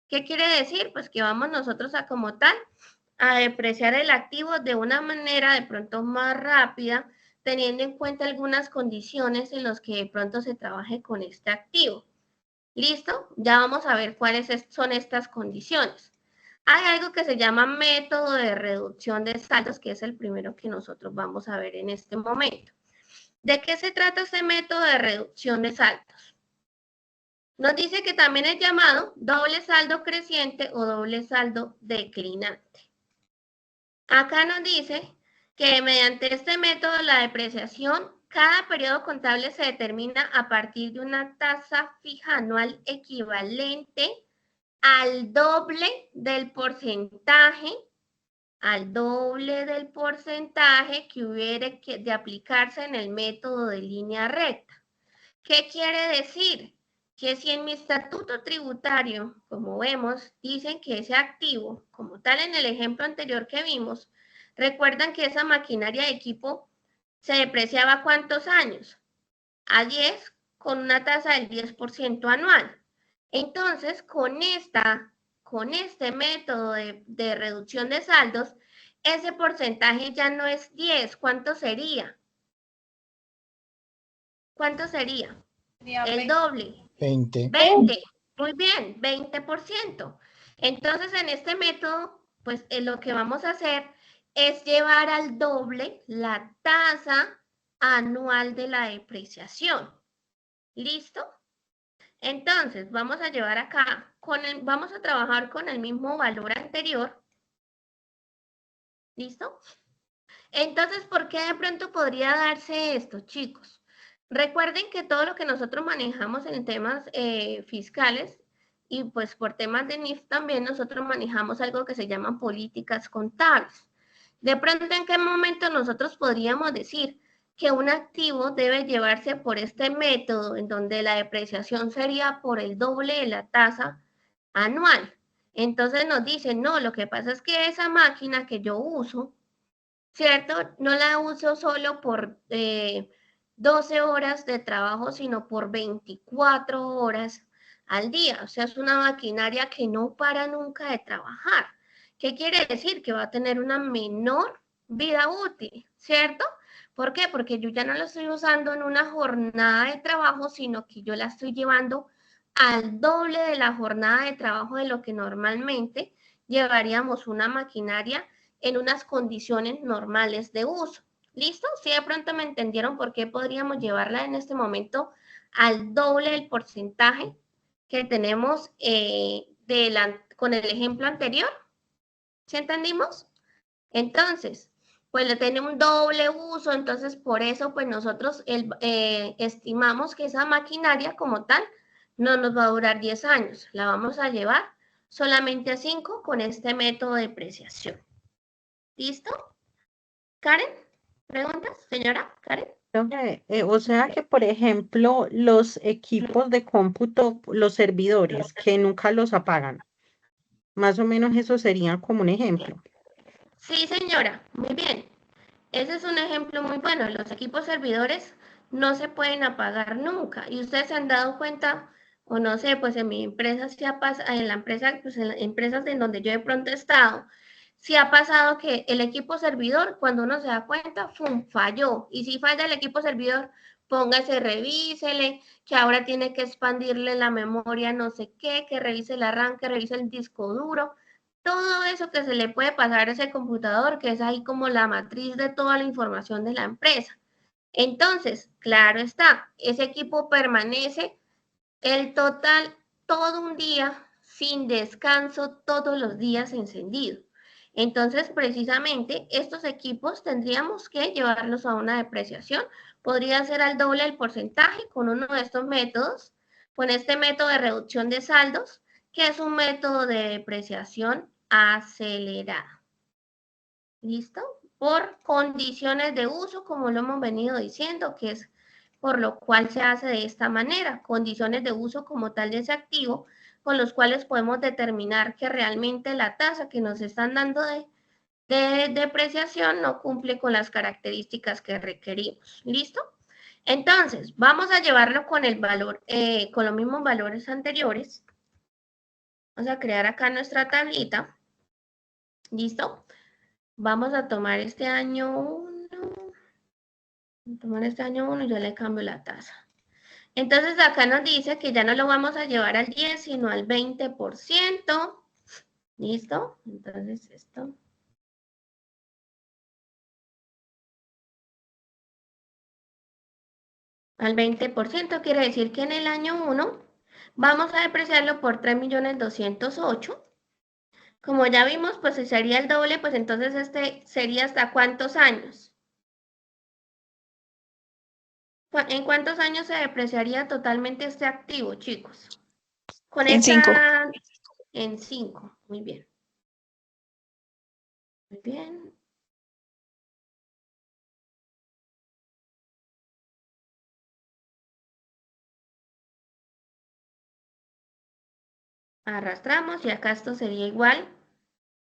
¿Qué quiere decir? Pues que vamos nosotros a como tal a depreciar el activo de una manera de pronto más rápida, teniendo en cuenta algunas condiciones en las que de pronto se trabaje con este activo. ¿Listo? Ya vamos a ver cuáles son estas condiciones. Hay algo que se llama método de reducción de saldos, que es el primero que nosotros vamos a ver en este momento. ¿De qué se trata este método de reducción de saldos? Nos dice que también es llamado doble saldo creciente o doble saldo declinante. Acá nos dice que mediante este método la depreciación, cada periodo contable se determina a partir de una tasa fija anual equivalente al doble del porcentaje que hubiera de aplicarse en el método de línea recta. ¿Qué quiere decir? Que si en mi estatuto tributario, como vemos, dicen que ese activo, como tal en el ejemplo anterior que vimos, recuerdan que esa maquinaria de equipo se depreciaba ¿cuántos años? A 10 con una tasa del 10% anual. Entonces, con este método de reducción de saldos, ese porcentaje ya no es 10. ¿Cuánto sería? ¿Cuánto sería? El doble. 20. 20. Muy bien, 20%. Entonces, en este método, pues lo que vamos a hacer es llevar al doble la tasa anual de la depreciación. ¿Listo? Entonces, vamos a llevar acá, vamos a trabajar con el mismo valor anterior. ¿Listo? Entonces, ¿por qué de pronto podría darse esto, chicos? Recuerden que todo lo que nosotros manejamos en temas fiscales y pues por temas de NIF también nosotros manejamos algo que se llaman políticas contables. De pronto, ¿en qué momento nosotros podríamos decir que un activo debe llevarse por este método en donde la depreciación sería por el doble de la tasa anual? Entonces nos dicen, no, lo que pasa es que esa máquina que yo uso, ¿cierto? No la uso solo por 12 horas de trabajo, sino por 24 horas al día. O sea, es una maquinaria que no para nunca de trabajar. ¿Qué quiere decir? Que va a tener una menor vida útil, ¿cierto? ¿Por qué? Porque yo ya no la estoy usando en una jornada de trabajo, sino que yo la estoy llevando al doble de la jornada de trabajo de lo que normalmente llevaríamos una maquinaria en unas condiciones normales de uso. ¿Listo? Si de pronto me entendieron por qué podríamos llevarla en este momento al doble del porcentaje que tenemos con el ejemplo anterior. ¿Sí entendimos? Entonces, pues le tiene un doble uso, entonces por eso pues nosotros estimamos que esa maquinaria como tal no nos va a durar 10 años, la vamos a llevar solamente a 5 con este método de depreciación. ¿Listo? ¿Karen? ¿Preguntas, señora Karen? O sea que, por ejemplo, los equipos de cómputo, los servidores que nunca los apagan, más o menos eso sería como un ejemplo. Sí, señora, muy bien. Ese es un ejemplo muy bueno. Los equipos servidores no se pueden apagar nunca. Y ustedes se han dado cuenta, o no sé, pues en mi empresa sí ha pasado, en la empresa, pues en las empresas en donde yo de pronto he estado, sí ha pasado que el equipo servidor, cuando uno se da cuenta, ¡fum!, falló. Y si falla el equipo servidor, póngase, revísele, que ahora tiene que expandirle la memoria, no sé qué, que revise el RAM, que revise el disco duro. Todo eso que se le puede pasar a ese computador, que es ahí como la matriz de toda la información de la empresa. Entonces, claro está, ese equipo permanece el total todo un día sin descanso, todos los días encendido. Entonces, precisamente, estos equipos tendríamos que llevarlos a una depreciación. Podría ser al doble del porcentaje con uno de estos métodos, con este método de reducción de saldos, que es un método de depreciación acelerada. ¿Listo? Por condiciones de uso, como lo hemos venido diciendo, que es por lo cual se hace de esta manera, condiciones de uso como tal de ese activo, con los cuales podemos determinar que realmente la tasa que nos están dando de depreciación no cumple con las características que requerimos. ¿Listo? Entonces, vamos a llevarlo con el valor, con los mismos valores anteriores. Vamos a crear acá nuestra tablita. ¿Listo? Vamos a tomar este año 1. Tomar este año 1 y yo le cambio la tasa. Entonces acá nos dice que ya no lo vamos a llevar al 10, sino al 20%. ¿Listo? Entonces esto. Al 20% quiere decir que en el año 1 vamos a depreciarlo por 3.208.000. Como ya vimos, pues si sería el doble, pues entonces este sería ¿hasta cuántos años? ¿En cuántos años se depreciaría totalmente este activo, chicos? Con En 5. En 5. Muy bien. Muy bien. Arrastramos y acá esto sería igual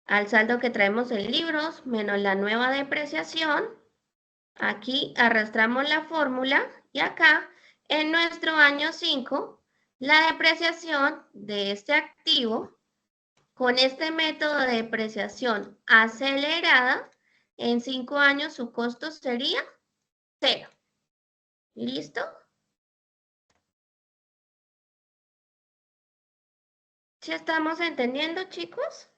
al saldo que traemos en libros menos la nueva depreciación. Aquí arrastramos la fórmula y acá en nuestro año 5 la depreciación de este activo con este método de depreciación acelerada en 5 años su costo sería 0. ¿Listo? ¿Sí estamos entendiendo, chicos?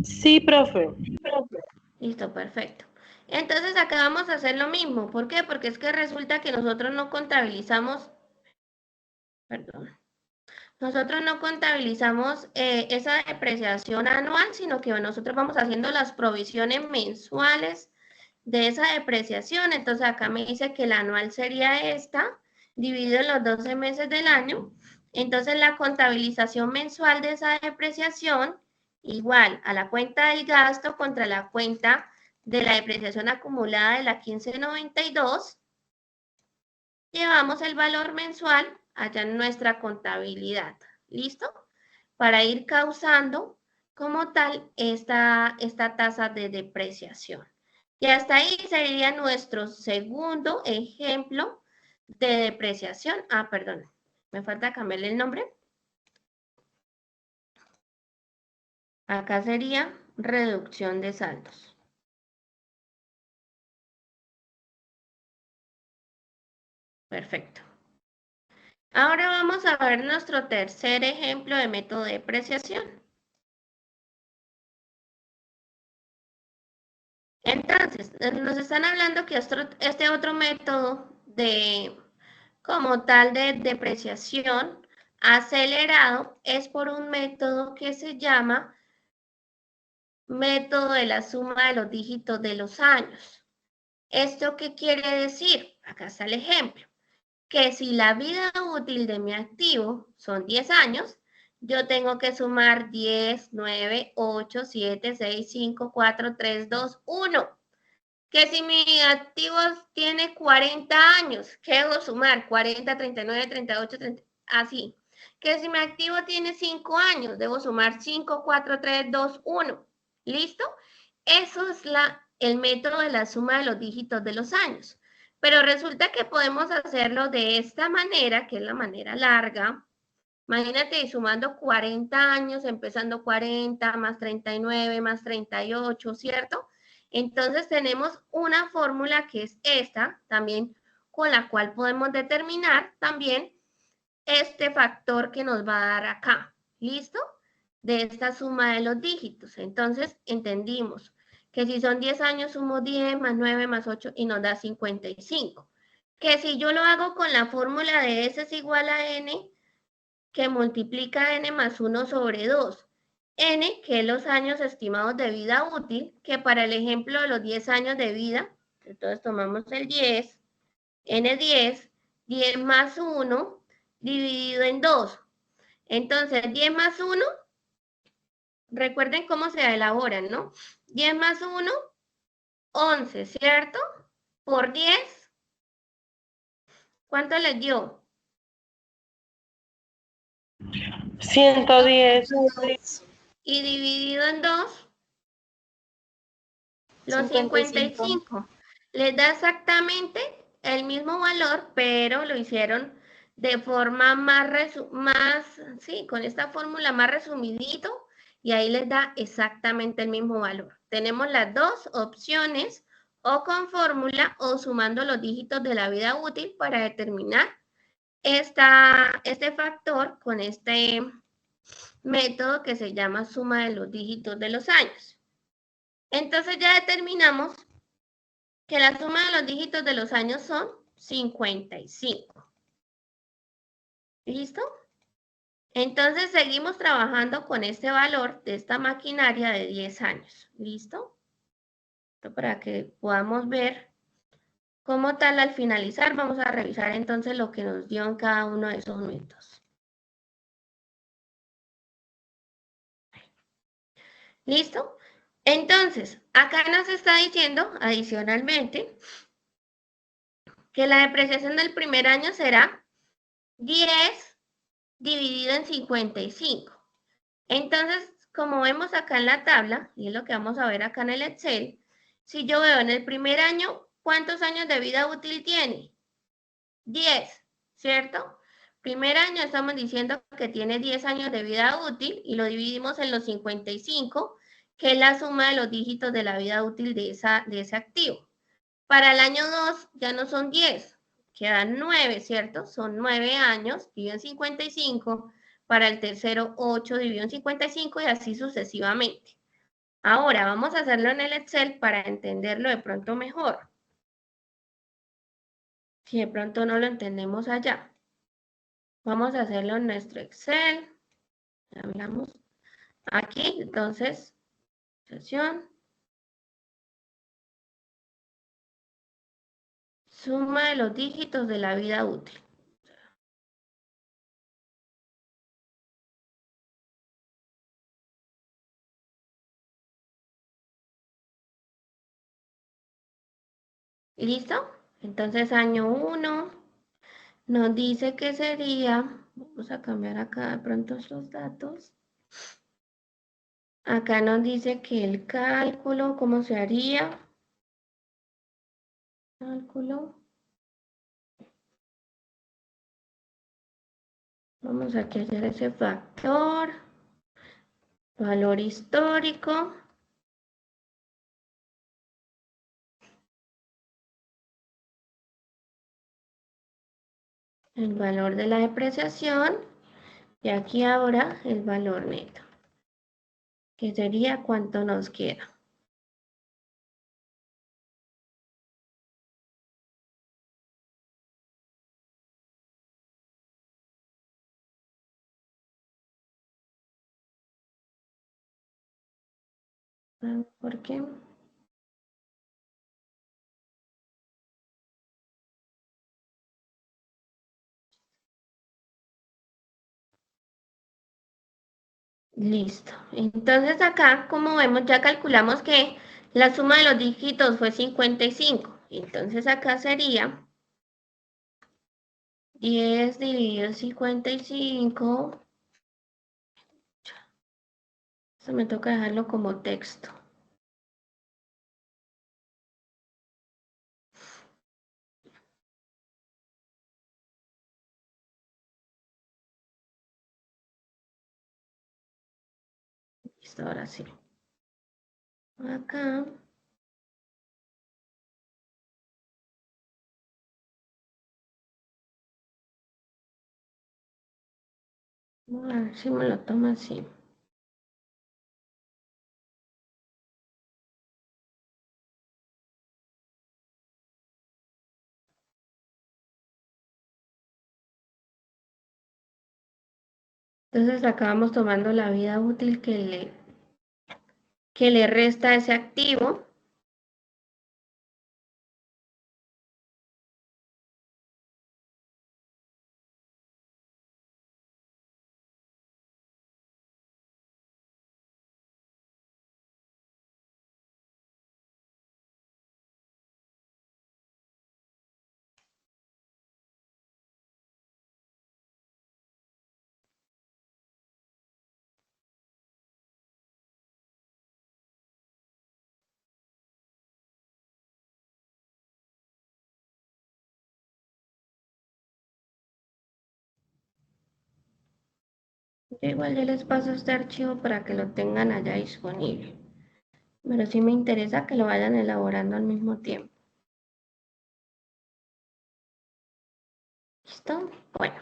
Sí, profe. Listo, perfecto. Entonces acá vamos a hacer lo mismo. ¿Por qué? Porque es que resulta que nosotros no contabilizamos, perdón, nosotros no contabilizamos esa depreciación anual, sino que nosotros vamos haciendo las provisiones mensuales de esa depreciación. Entonces acá me dice que la anual sería esta, dividido en los 12 meses del año. Entonces la contabilización mensual de esa depreciación igual a la cuenta del gasto contra la cuenta de la depreciación acumulada de la 1592. Llevamos el valor mensual allá en nuestra contabilidad. ¿Listo? Para ir causando como tal esta tasa de depreciación. Y hasta ahí sería nuestro segundo ejemplo de depreciación. Ah, perdón, me falta cambiarle el nombre. Acá sería reducción de saldos. Perfecto. Ahora vamos a ver nuestro tercer ejemplo de método de depreciación. Entonces, nos están hablando que este otro método de, como tal de depreciación acelerado es por un método que se llama método de la suma de los dígitos de los años. ¿Esto qué quiere decir? Acá está el ejemplo. Que si la vida útil de mi activo son 10 años, yo tengo que sumar 10, 9, 8, 7, 6, 5, 4, 3, 2, 1. Que si mi activo tiene 40 años, ¿qué debo sumar? 40, 39, 38, 30, así. Que si mi activo tiene 5 años, debo sumar 5, 4, 3, 2, 1. ¿Listo? Eso es el método de la suma de los dígitos de los años. Pero resulta que podemos hacerlo de esta manera, que es la manera larga. Imagínate sumando 40 años, empezando 40, más 39, más 38, ¿cierto? Entonces tenemos una fórmula que es esta, también con la cual podemos determinar también este factor que nos va a dar acá. ¿Listo? De esta suma de los dígitos. Entonces entendimos que si son 10 años sumo 10 más 9 más 8 y nos da 55. Que si yo lo hago con la fórmula de S es igual a N, que multiplica N más 1 sobre 2. N, que es los años estimados de vida útil, que para el ejemplo de los 10 años de vida, entonces tomamos el 10, N10, 10 más 1 dividido en 2. Entonces, 10 más 1, recuerden cómo se elaboran, ¿no? 10 más 1, 11, ¿cierto? Por 10, ¿Cuánto les dio? 110. Y dividido en 2, los 55. 55. Les da exactamente el mismo valor, pero lo hicieron de forma sí, con esta fórmula más resumidito, y ahí les da exactamente el mismo valor. Tenemos las dos opciones, o con fórmula o sumando los dígitos de la vida útil para determinar este factor con este método que se llama suma de los dígitos de los años. Entonces ya determinamos que la suma de los dígitos de los años son 55. ¿Listo? Entonces seguimos trabajando con este valor de esta maquinaria de 10 años. ¿Listo? Esto para que podamos ver cómo tal al finalizar. Vamos a revisar entonces lo que nos dio en cada uno de esos métodos. ¿Listo? Entonces, acá nos está diciendo adicionalmente que la depreciación del primer año será 10 dividido en 55. Entonces, como vemos acá en la tabla, y es lo que vamos a ver acá en el Excel, si yo veo en el primer año, ¿cuántos años de vida útil tiene? 10, ¿cierto? Primer año estamos diciendo que tiene 10 años de vida útil y lo dividimos en los 55, que es la suma de los dígitos de la vida útil de ese activo. Para el año 2 ya no son 10, quedan 9, ¿cierto? Son 9 años, dividido en 55. Para el tercero, 8 dividido en 55 y así sucesivamente. Ahora, vamos a hacerlo en el Excel para entenderlo de pronto mejor. Si de pronto no lo entendemos allá. Vamos a hacerlo en nuestro Excel. Hablamos aquí, entonces, sesión. Suma de los dígitos de la vida útil. ¿Listo? Entonces, año 1 nos dice que sería, vamos a cambiar acá de pronto los datos. Acá nos dice que el cálculo, ¿cómo se haría? Cálculo. Vamos aquí a hacer ese factor. Valor histórico. El valor de la depreciación. Y aquí ahora el valor neto. Que sería cuánto nos queda. ¿Por qué? Listo. Entonces acá, como vemos, ya calculamos que la suma de los dígitos fue 55. Entonces acá sería 10 dividido en 55. Eso me toca dejarlo como texto. Listo, ahora sí. Acá. Vamos a ver si me lo toma así. Entonces acá vamos tomando la vida útil que le resta a ese activo. Yo igual ya les paso este archivo para que lo tengan allá disponible. Pero sí me interesa que lo vayan elaborando al mismo tiempo. ¿Listo? Bueno.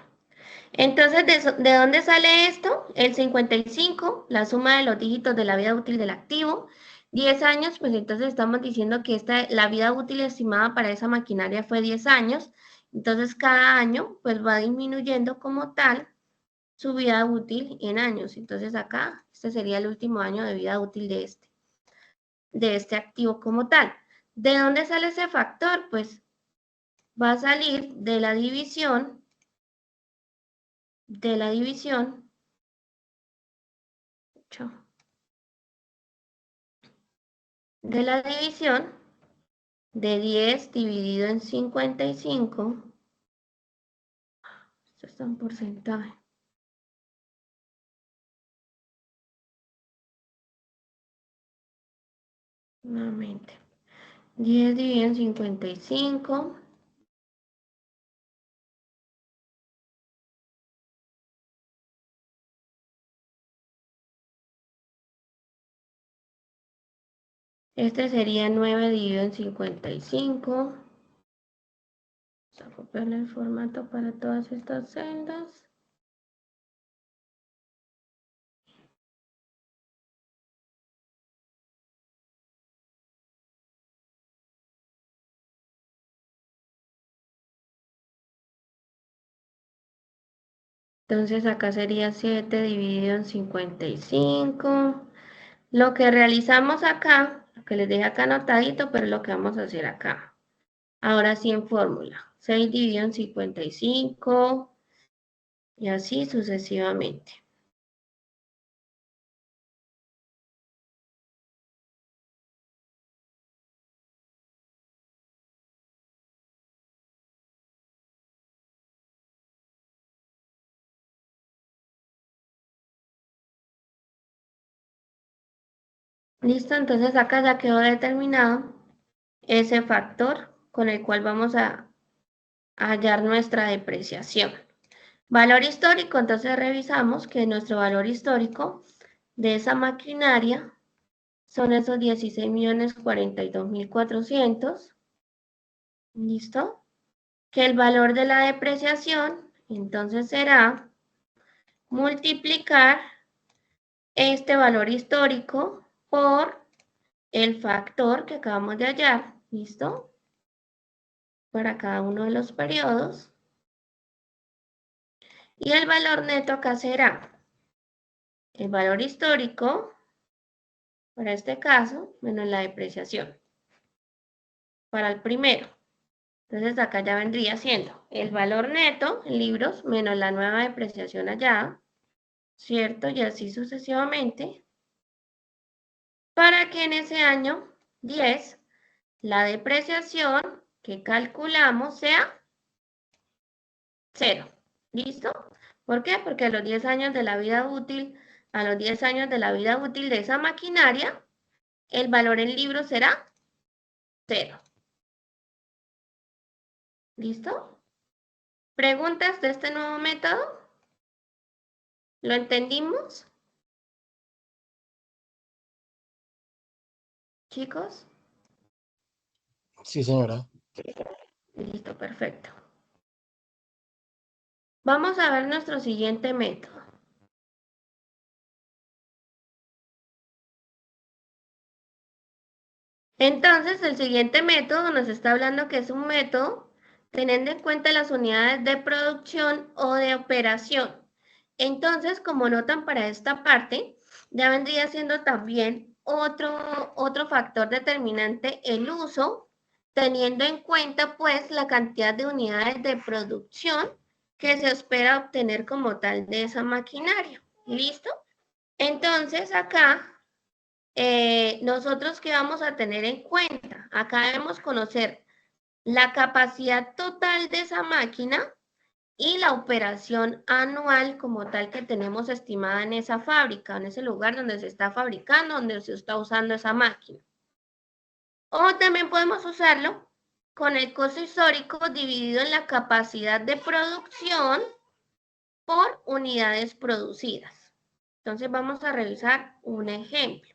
Entonces, ¿de dónde sale esto? El 55, la suma de los dígitos de la vida útil del activo. 10 años, pues entonces estamos diciendo que la vida útil estimada para esa maquinaria fue 10 años. Entonces, cada año, pues va disminuyendo como tal su vida útil en años. Entonces, acá, este sería el último año de vida útil de este activo como tal. ¿De dónde sale ese factor? Pues va a salir de la división de 10 dividido en 55, esto está en porcentaje, nuevamente, 10 dividido en 55, este sería 9 dividido en 55, vamos a copiarle el formato para todas estas celdas. Entonces acá sería 7 dividido en 55. Lo que realizamos acá, lo que les dejé acá anotadito, pero lo que vamos a hacer acá. Ahora sí en fórmula. 6 dividido en 55 y así sucesivamente. Listo, entonces acá ya quedó determinado ese factor con el cual vamos a hallar nuestra depreciación. Valor histórico, entonces revisamos que nuestro valor histórico de esa maquinaria son esos 16.042.400. ¿Listo? Que el valor de la depreciación, entonces será multiplicar este valor histórico por el factor que acabamos de hallar, ¿listo? Para cada uno de los periodos. Y el valor neto acá será el valor histórico, para este caso, menos la depreciación. Para el primero. Entonces acá ya vendría siendo el valor neto en libros menos la nueva depreciación allá, ¿cierto? Y así sucesivamente. Para que en ese año 10 la depreciación que calculamos sea 0. ¿Listo? ¿Por qué? Porque a los 10 años de la vida útil, a los 10 años de la vida útil de esa maquinaria, el valor en libros será 0. ¿Listo? ¿Preguntas de este nuevo método? ¿Lo entendimos? Chicos. Sí, señora. Listo, perfecto. Vamos a ver nuestro siguiente método. Entonces, el siguiente método nos está hablando que es un método teniendo en cuenta las unidades de producción o de operación. Entonces, como notan para esta parte, ya vendría siendo también otro factor determinante el uso, teniendo en cuenta pues la cantidad de unidades de producción que se espera obtener como tal de esa maquinaria. ¿Listo? Entonces, acá nosotros qué vamos a tener en cuenta. Acá debemos conocer la capacidad total de esa máquina y la operación anual como tal que tenemos estimada en esa fábrica, en ese lugar donde se está fabricando, donde se está usando esa máquina. O también podemos usarlo con el costo histórico dividido en la capacidad de producción por unidades producidas. Entonces vamos a revisar un ejemplo.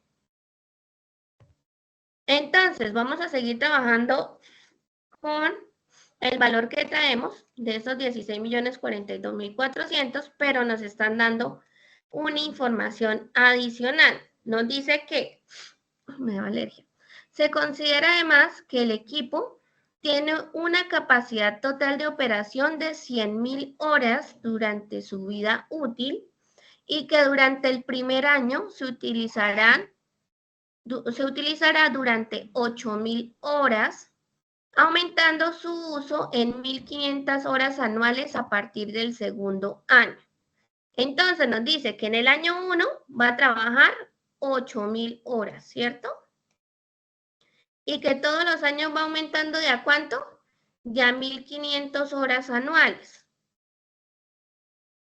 Entonces vamos a seguir trabajando con el valor que traemos de esos 16.042.400, pero nos están dando una información adicional. Nos dice que, me da alergia, se considera además que el equipo tiene una capacidad total de operación de 100.000 horas durante su vida útil y que durante el primer año se utilizará durante 8.000 horas, aumentando su uso en 1.500 horas anuales a partir del segundo año. Entonces nos dice que en el año 1 va a trabajar 8.000 horas, ¿cierto? Y que todos los años va aumentando ¿de a cuánto? Ya 1.500 horas anuales.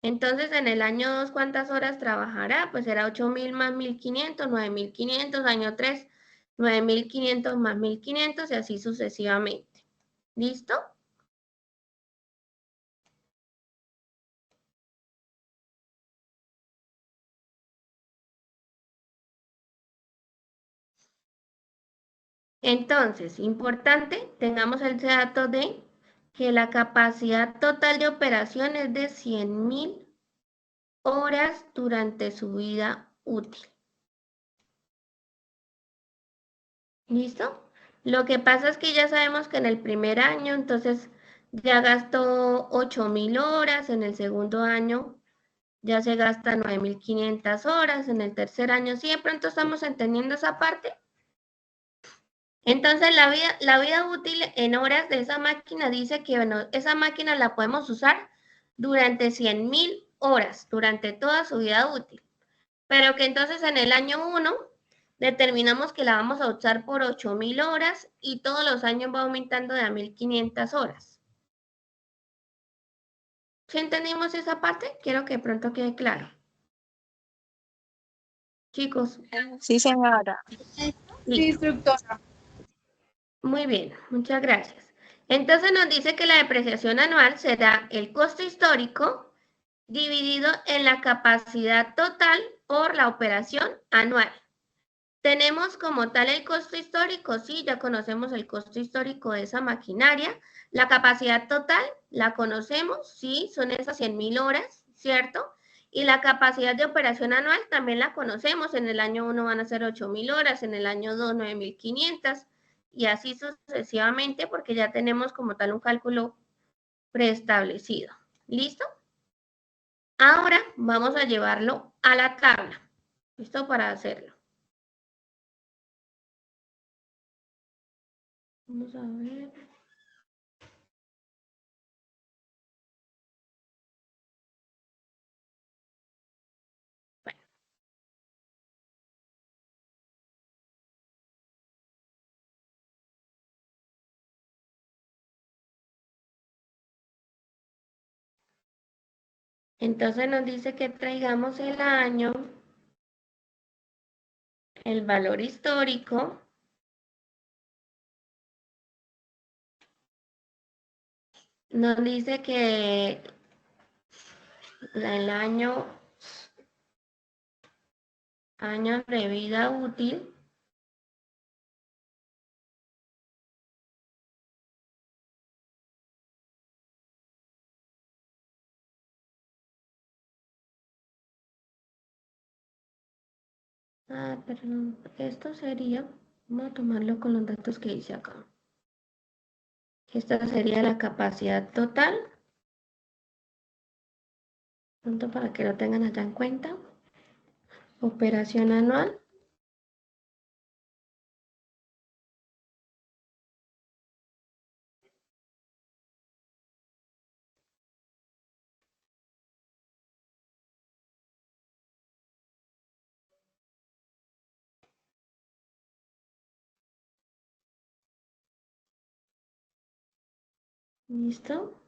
Entonces en el año 2, ¿cuántas horas trabajará? Pues será 8.000 más 1.500, 9.500, año 3, 9.500 más 1.500 y así sucesivamente. ¿Listo? Entonces, importante, tengamos el dato de que la capacidad total de operación es de 100.000 horas durante su vida útil. ¿Listo? Lo que pasa es que ya sabemos que en el primer año, entonces, ya gastó 8.000 horas, en el segundo año ya se gasta 9.500 horas, en el tercer año sí, de pronto estamos entendiendo esa parte. Entonces, la vida útil en horas de esa máquina dice que bueno, esa máquina la podemos usar durante 100.000 horas, durante toda su vida útil. Pero que entonces en el año 1 determinamos que la vamos a usar por 8.000 horas y todos los años va aumentando de a 1.500 horas. ¿Sí entendimos esa parte? Quiero que de pronto quede claro. Chicos. Sí, señora. Sí, instructora. Muy bien, muchas gracias. Entonces nos dice que la depreciación anual será el costo histórico dividido en la capacidad total por la operación anual. Tenemos como tal el costo histórico, sí, ya conocemos el costo histórico de esa maquinaria. La capacidad total, la conocemos, sí, son esas 100.000 horas, ¿cierto? Y la capacidad de operación anual también la conocemos. En el año 1 van a ser 8.000 horas, en el año 2 9.500 y así sucesivamente porque ya tenemos como tal un cálculo preestablecido. ¿Listo? Ahora vamos a llevarlo a la tabla. ¿Listo? Para hacerlo. Vamos a ver. Bueno. Entonces nos dice que traigamos el año, el valor histórico, nos dice que el año de vida útil perdón, esto sería, vamos a tomarlo con los datos que dice acá. Esta sería la capacidad total, punto para que lo tengan allá en cuenta. Operación anual. ¿Listo?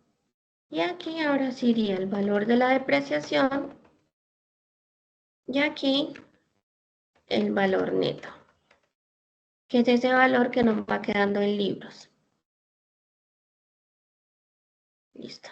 Y aquí ahora sí iría el valor de la depreciación y aquí el valor neto, que es ese valor que nos va quedando en libros. Listo.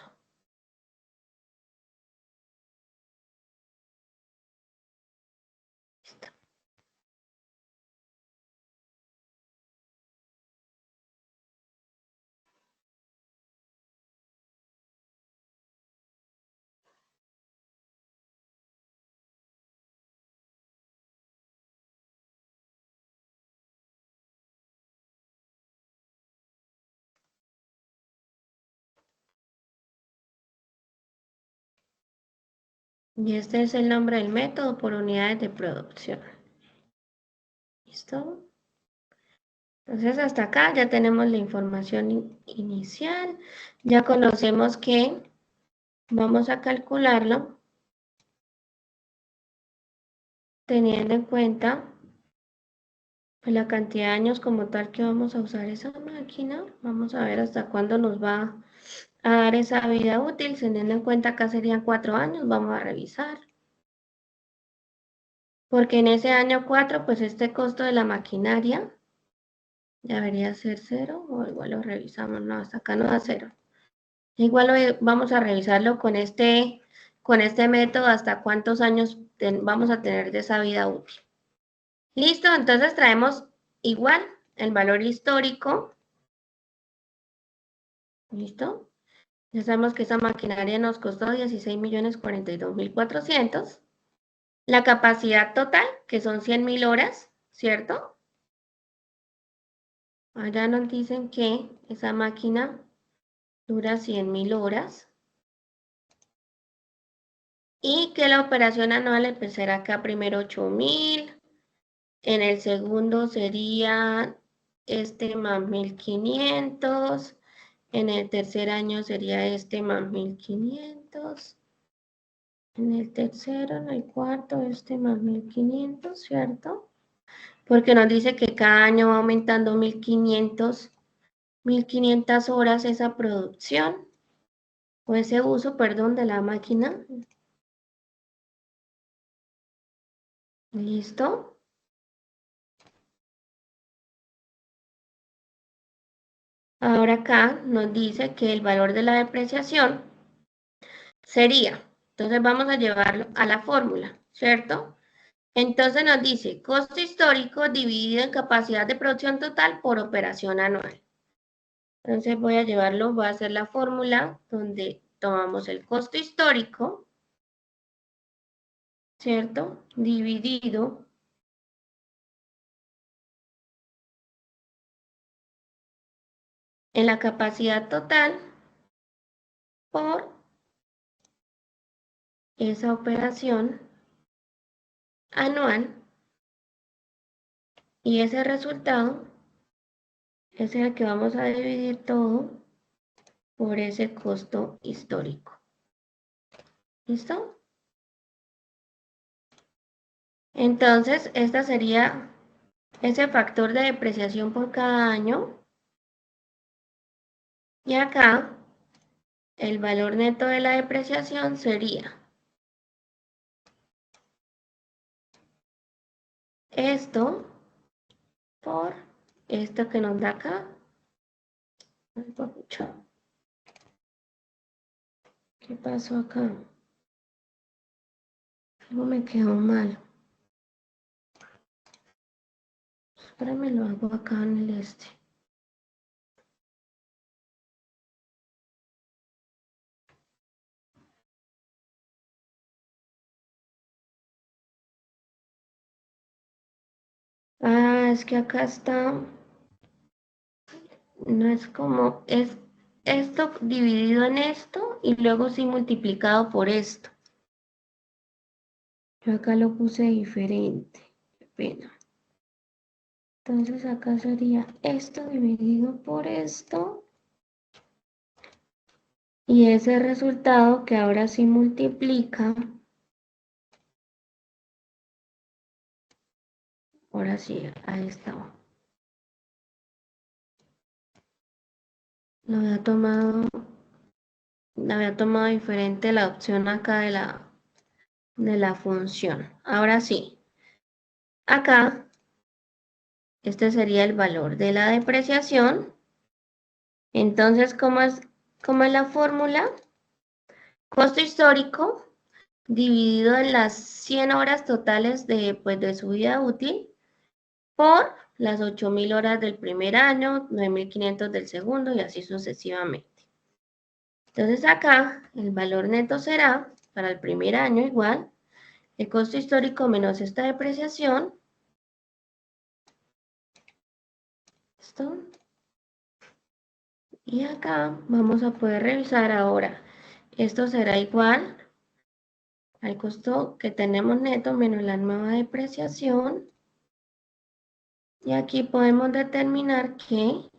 Y este es el nombre del método por unidades de producción. ¿Listo? Entonces hasta acá ya tenemos la información inicial. Ya conocemos que vamos a calcularlo teniendo en cuenta pues, la cantidad de años como tal que vamos a usar esa máquina. Vamos a ver hasta cuándo nos va a dar esa vida útil. Teniendo en cuenta acá serían 4 años. Vamos a revisar. Porque en ese año 4, pues este costo de la maquinaria ya debería ser 0, o igual lo revisamos, no, hasta acá no da 0. Igual vamos a revisarlo con este método hasta cuántos años vamos a tener de esa vida útil. Listo, entonces traemos igual el valor histórico. ¿Listo? Ya sabemos que esa maquinaria nos costó 16.042.400. La capacidad total, que son 100.000 horas, ¿cierto? Allá nos dicen que esa máquina dura 100.000 horas. Y que la operación anual empezará acá primero 8.000. En el segundo sería este más 1.500. En el tercer año sería este más 1.500. En el tercero, en el cuarto, este más 1.500, ¿cierto? Porque nos dice que cada año va aumentando 1.500 horas esa producción, o ese uso, perdón, de la máquina. ¿Listo? Ahora acá nos dice que el valor de la depreciación sería, entonces vamos a llevarlo a la fórmula, ¿cierto? Entonces nos dice costo histórico dividido en capacidad de producción total por operación anual. Entonces voy a hacer la fórmula donde tomamos el costo histórico, ¿cierto? Dividido en la capacidad total por esa operación anual, y ese resultado es el que vamos a dividir todo por ese costo histórico. ¿Listo? Entonces, esta sería ese factor de depreciación por cada año. Y acá, el valor neto de la depreciación sería esto por esto que nos da acá. ¿Qué pasó acá? Algo me quedó mal. Espérame, lo hago acá en el este. Ah, es que acá está. No es como, es esto dividido en esto y luego sí multiplicado por esto. Yo acá lo puse diferente. Qué pena. Entonces acá sería esto dividido por esto. Y ese resultado que ahora sí multiplica. Ahora sí, ahí está. Lo había tomado diferente la opción acá de la función. Ahora sí. Acá, este sería el valor de la depreciación. Entonces, ¿cómo es la fórmula? Costo histórico dividido en las 100 horas totales de su vida útil por las 8.000 horas del primer año, 9.500 del segundo y así sucesivamente. Entonces acá el valor neto será para el primer año igual el costo histórico menos esta depreciación. ¿Listo? Y acá vamos a poder revisar ahora. Esto será igual al costo que tenemos neto menos la nueva depreciación. Y aquí podemos determinar que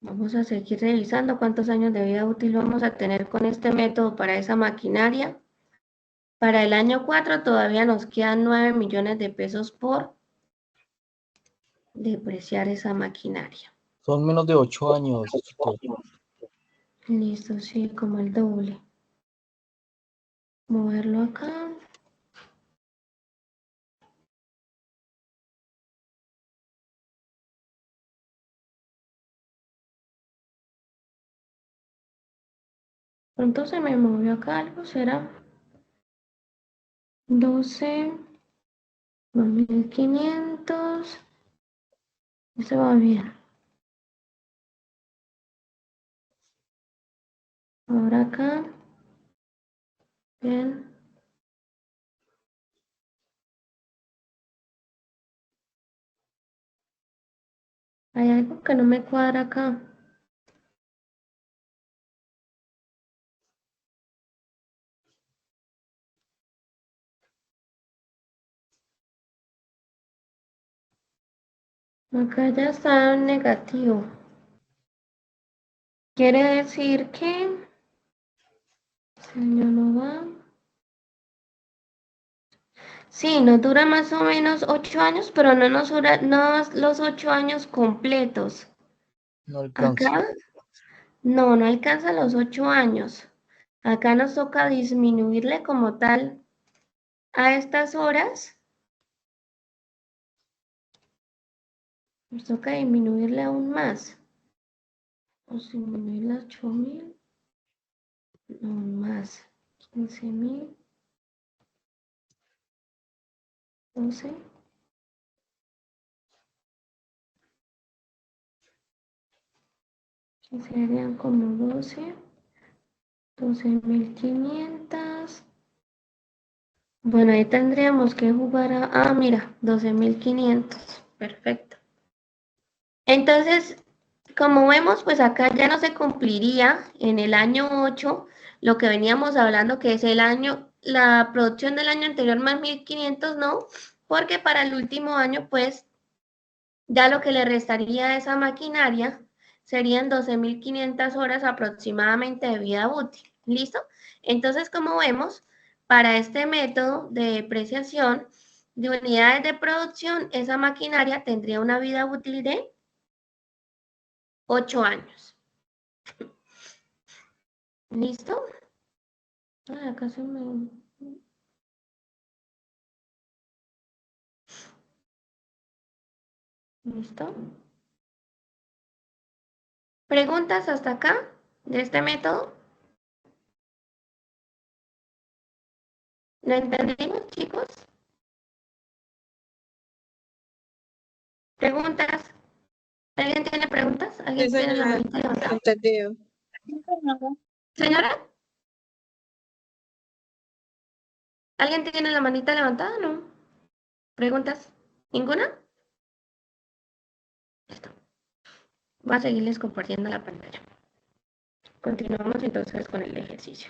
vamos a seguir revisando cuántos años de vida útil vamos a tener con este método para esa maquinaria. Para el año 4 todavía nos quedan 9 millones de pesos por depreciar esa maquinaria. Son menos de 8 años, chicos. Listo, sí, como el doble. Moverlo acá. Pronto se me movió acá algo, ¿será? 12, 2.500. Eso va bien. Ahora acá. Bien. Hay algo que no me cuadra acá. Acá ya está en negativo. Quiere decir que señor no va. Sí, nos dura más o menos 8 años, pero no nos dura los 8 años completos. No alcanza. Acá no alcanza los 8 años. Acá nos toca disminuirle como tal a estas horas. Nos toca disminuirle aún más. Vamos a disminuirle a 8.000. Aún más. 15.000. 12. Serían como 12. 12.500. Bueno, ahí tendríamos que jugar a... mira, 12.500. Perfecto. Entonces, como vemos, pues acá ya no se cumpliría en el año 8 lo que veníamos hablando, que es la producción del año anterior más 1.500, no, porque para el último año, pues, ya lo que le restaría a esa maquinaria serían 12.500 horas aproximadamente de vida útil. ¿Listo? Entonces, como vemos, para este método de depreciación de unidades de producción, esa maquinaria tendría una vida útil de 8 años. ¿Listo? Acá se me... ¿Listo? ¿Preguntas hasta acá de este método? ¿Lo entendimos, chicos? ¿Preguntas? ¿Alguien tiene preguntas? Sí, ¿Alguien tiene la señora, manita levantada? entendido. ¿Señora? ¿Alguien tiene la manita levantada? ¿No? ¿Preguntas? ¿Ninguna? Listo. Voy a seguirles compartiendo la pantalla. Continuamos entonces con el ejercicio.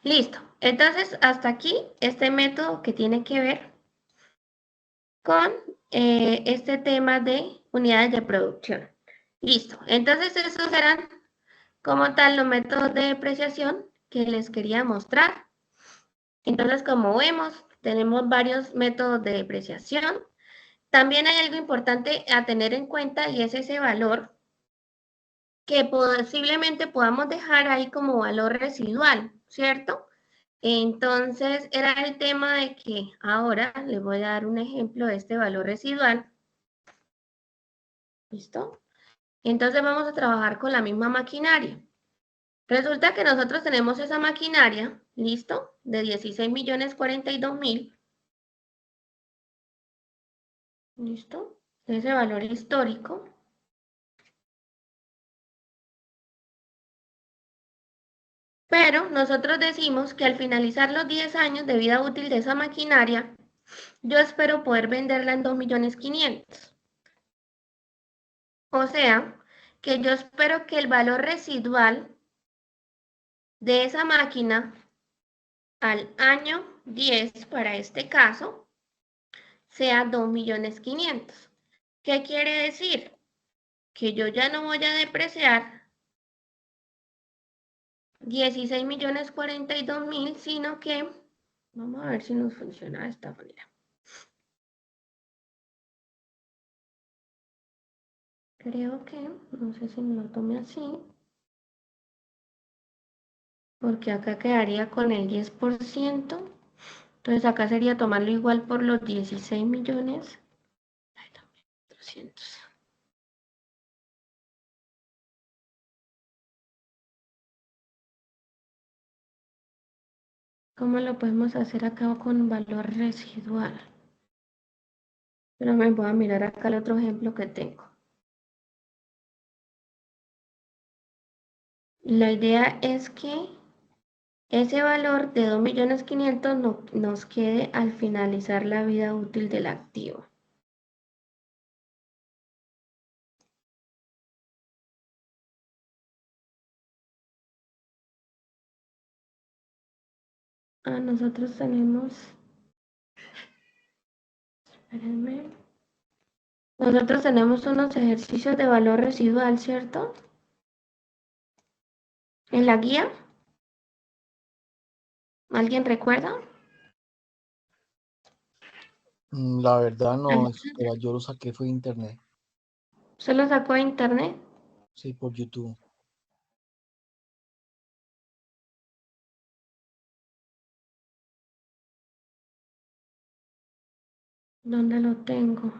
Listo. Entonces, hasta aquí este método que tiene que ver con este tema de unidades de producción. Listo. Entonces, esos serán como tal los métodos de depreciación que les quería mostrar. Entonces, como vemos, tenemos varios métodos de depreciación. También hay algo importante a tener en cuenta y es ese valor que posiblemente podamos dejar ahí como valor residual, ¿cierto? Entonces, era el tema de que ahora les voy a dar un ejemplo de este valor residual. ¿Listo? Entonces vamos a trabajar con la misma maquinaria. Resulta que nosotros tenemos esa maquinaria, ¿listo? De 16.042.000. ¿Listo? Ese valor histórico. Pero nosotros decimos que al finalizar los 10 años de vida útil de esa maquinaria, yo espero poder venderla en 2.500.000. O sea, que yo espero que el valor residual de esa máquina al año 10, para este caso, sea 2.500.000. ¿Qué quiere decir? Que yo ya no voy a depreciar 16.042.000, sino que, vamos a ver si nos funciona de esta manera. Creo que, no sé si me lo tome así, porque acá quedaría con el 10%. Entonces acá sería tomarlo igual por los 16 millones. 200. ¿Cómo lo podemos hacer acá con valor residual? Pero me voy a mirar acá el otro ejemplo que tengo. La idea es que ese valor de 2.500.000 nos quede al finalizar la vida útil del activo. Nosotros tenemos, espérenme, nosotros tenemos unos ejercicios de valor residual, ¿cierto? En la guía, ¿alguien recuerda? La verdad no, espera, yo lo saqué fue de internet, ¿Se lo sacó de internet? sí, por YouTube. ¿Dónde lo tengo?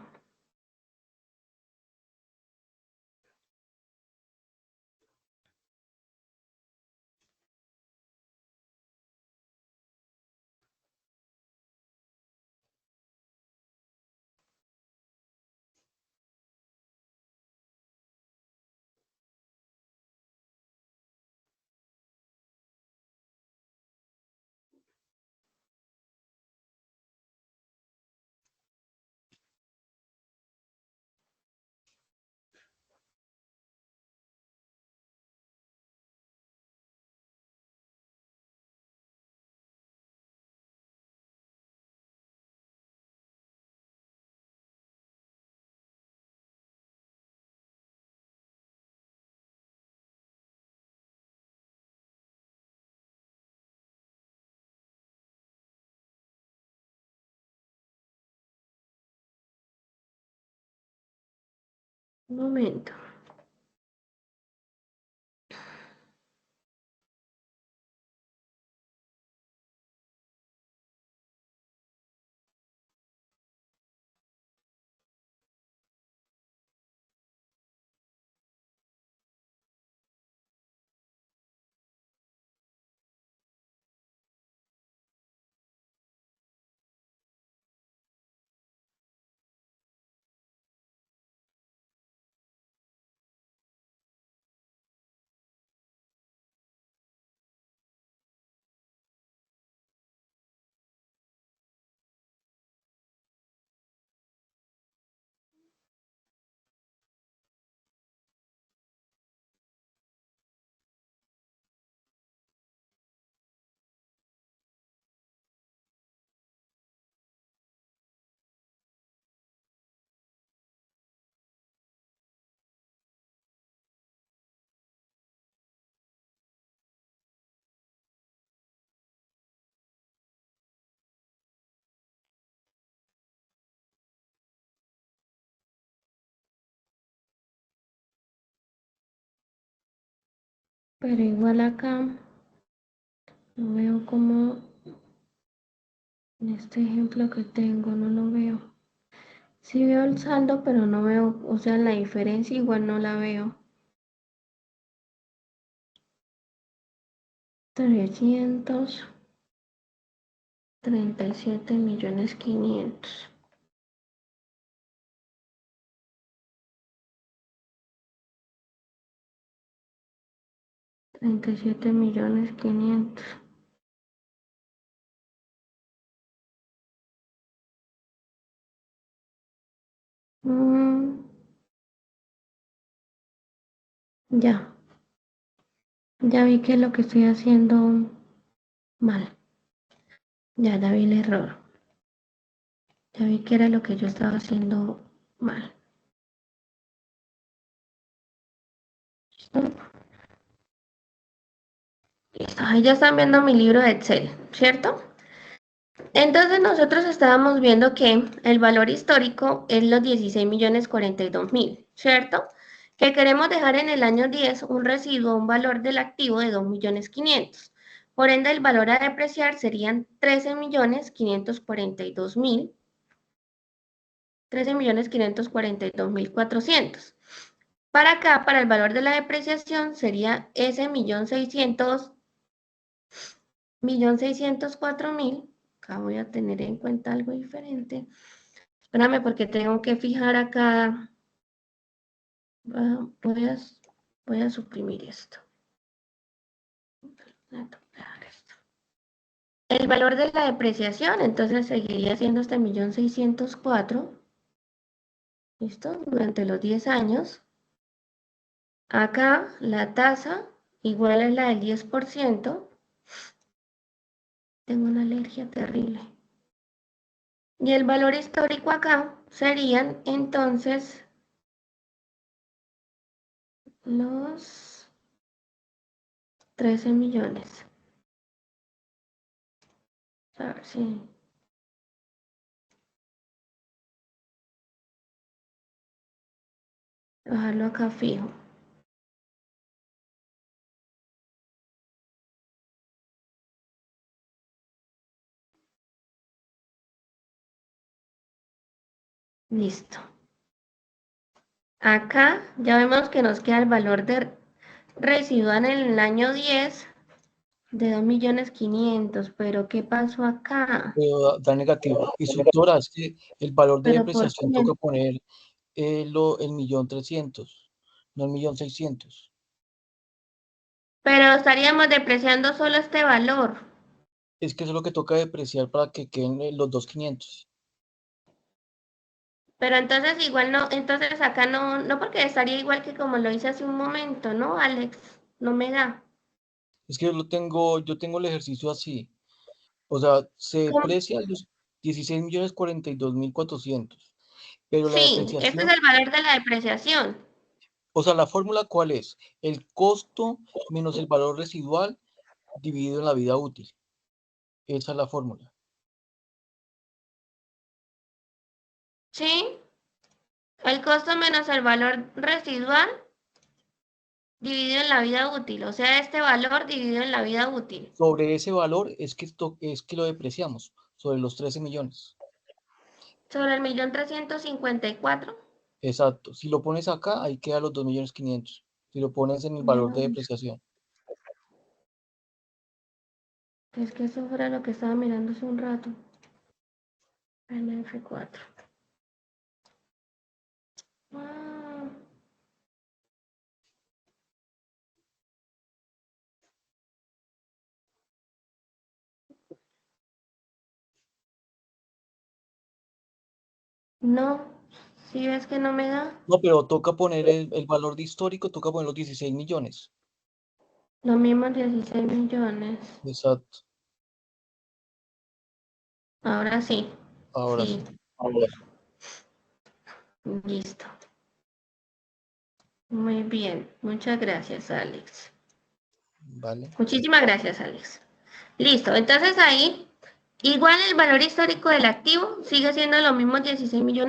Un momento. Pero igual acá no veo como en este ejemplo que tengo, no lo veo. Sí veo el saldo, pero no veo, o sea, la diferencia igual no la veo. 337.500.000. 37.500.000. Ya. Ya vi que es lo que estoy haciendo mal. Ya vi el error. Ya vi que era lo que yo estaba haciendo mal. ¿Listo? Listo. Ahí ya están viendo mi libro de Excel, ¿cierto? Entonces nosotros estábamos viendo que el valor histórico es los 16.042.000, ¿cierto? Que queremos dejar en el año 10 un residuo, un valor del activo de 2.500.000. Por ende, el valor a depreciar serían 13.542.000. 13.542.400. Para acá, para el valor de la depreciación, sería ese 1.604.000. Acá voy a tener en cuenta algo diferente. Espérame porque tengo que fijar acá. Voy a suprimir esto. El valor de la depreciación, entonces seguiría siendo este 1.604.000. ¿Listo? Durante los 10 años. Acá la tasa igual es la del 10%. Tengo una alergia terrible. Y el valor histórico acá serían entonces los 13 millones. A ver si... Bajarlo acá fijo. Listo. Acá ya vemos que nos queda el valor de residual en el año 10 de 2.500.000. Pero ¿qué pasó acá? Pero da negativo. Instructora, es que el valor de ¿Pero por depreciación qué? toca poner el 1.300.000, no el 1.600.000. Pero estaríamos depreciando solo este valor. Es que eso es lo que toca depreciar para que queden los 2.500. Pero entonces igual no, entonces acá no porque estaría igual que como lo hice hace un momento, ¿no, Alex? No me da. Es que yo tengo el ejercicio así. O sea, se ¿Cómo? deprecia los 16.042.400. Pero la Sí, ese es depreciación, el valor de la depreciación. o sea, la fórmula ¿cuál es? El costo menos el valor residual dividido en la vida útil. Esa es la fórmula. ¿Sí? El costo menos el valor residual dividido en la vida útil. O sea, este valor dividido en la vida útil. Sobre ese valor es que lo depreciamos, sobre los 13 millones. Sobre el 1.354.000. Exacto. Si lo pones acá, ahí queda los 2.500.000. Si lo pones en el valor de depreciación. Es que eso era lo que estaba mirando hace un rato. NF4. Ah. No, si ves que no me da. No, pero toca poner el valor de histórico, toca poner los 16 millones. Lo mismo 16 millones. Exacto. Ahora sí. Ahora Sí. sí. Listo. Muy bien. Muchas gracias, Alex. Vale. Muchísimas gracias, Alex. Listo. Entonces ahí, igual el valor histórico del activo sigue siendo los mismos 16 millones.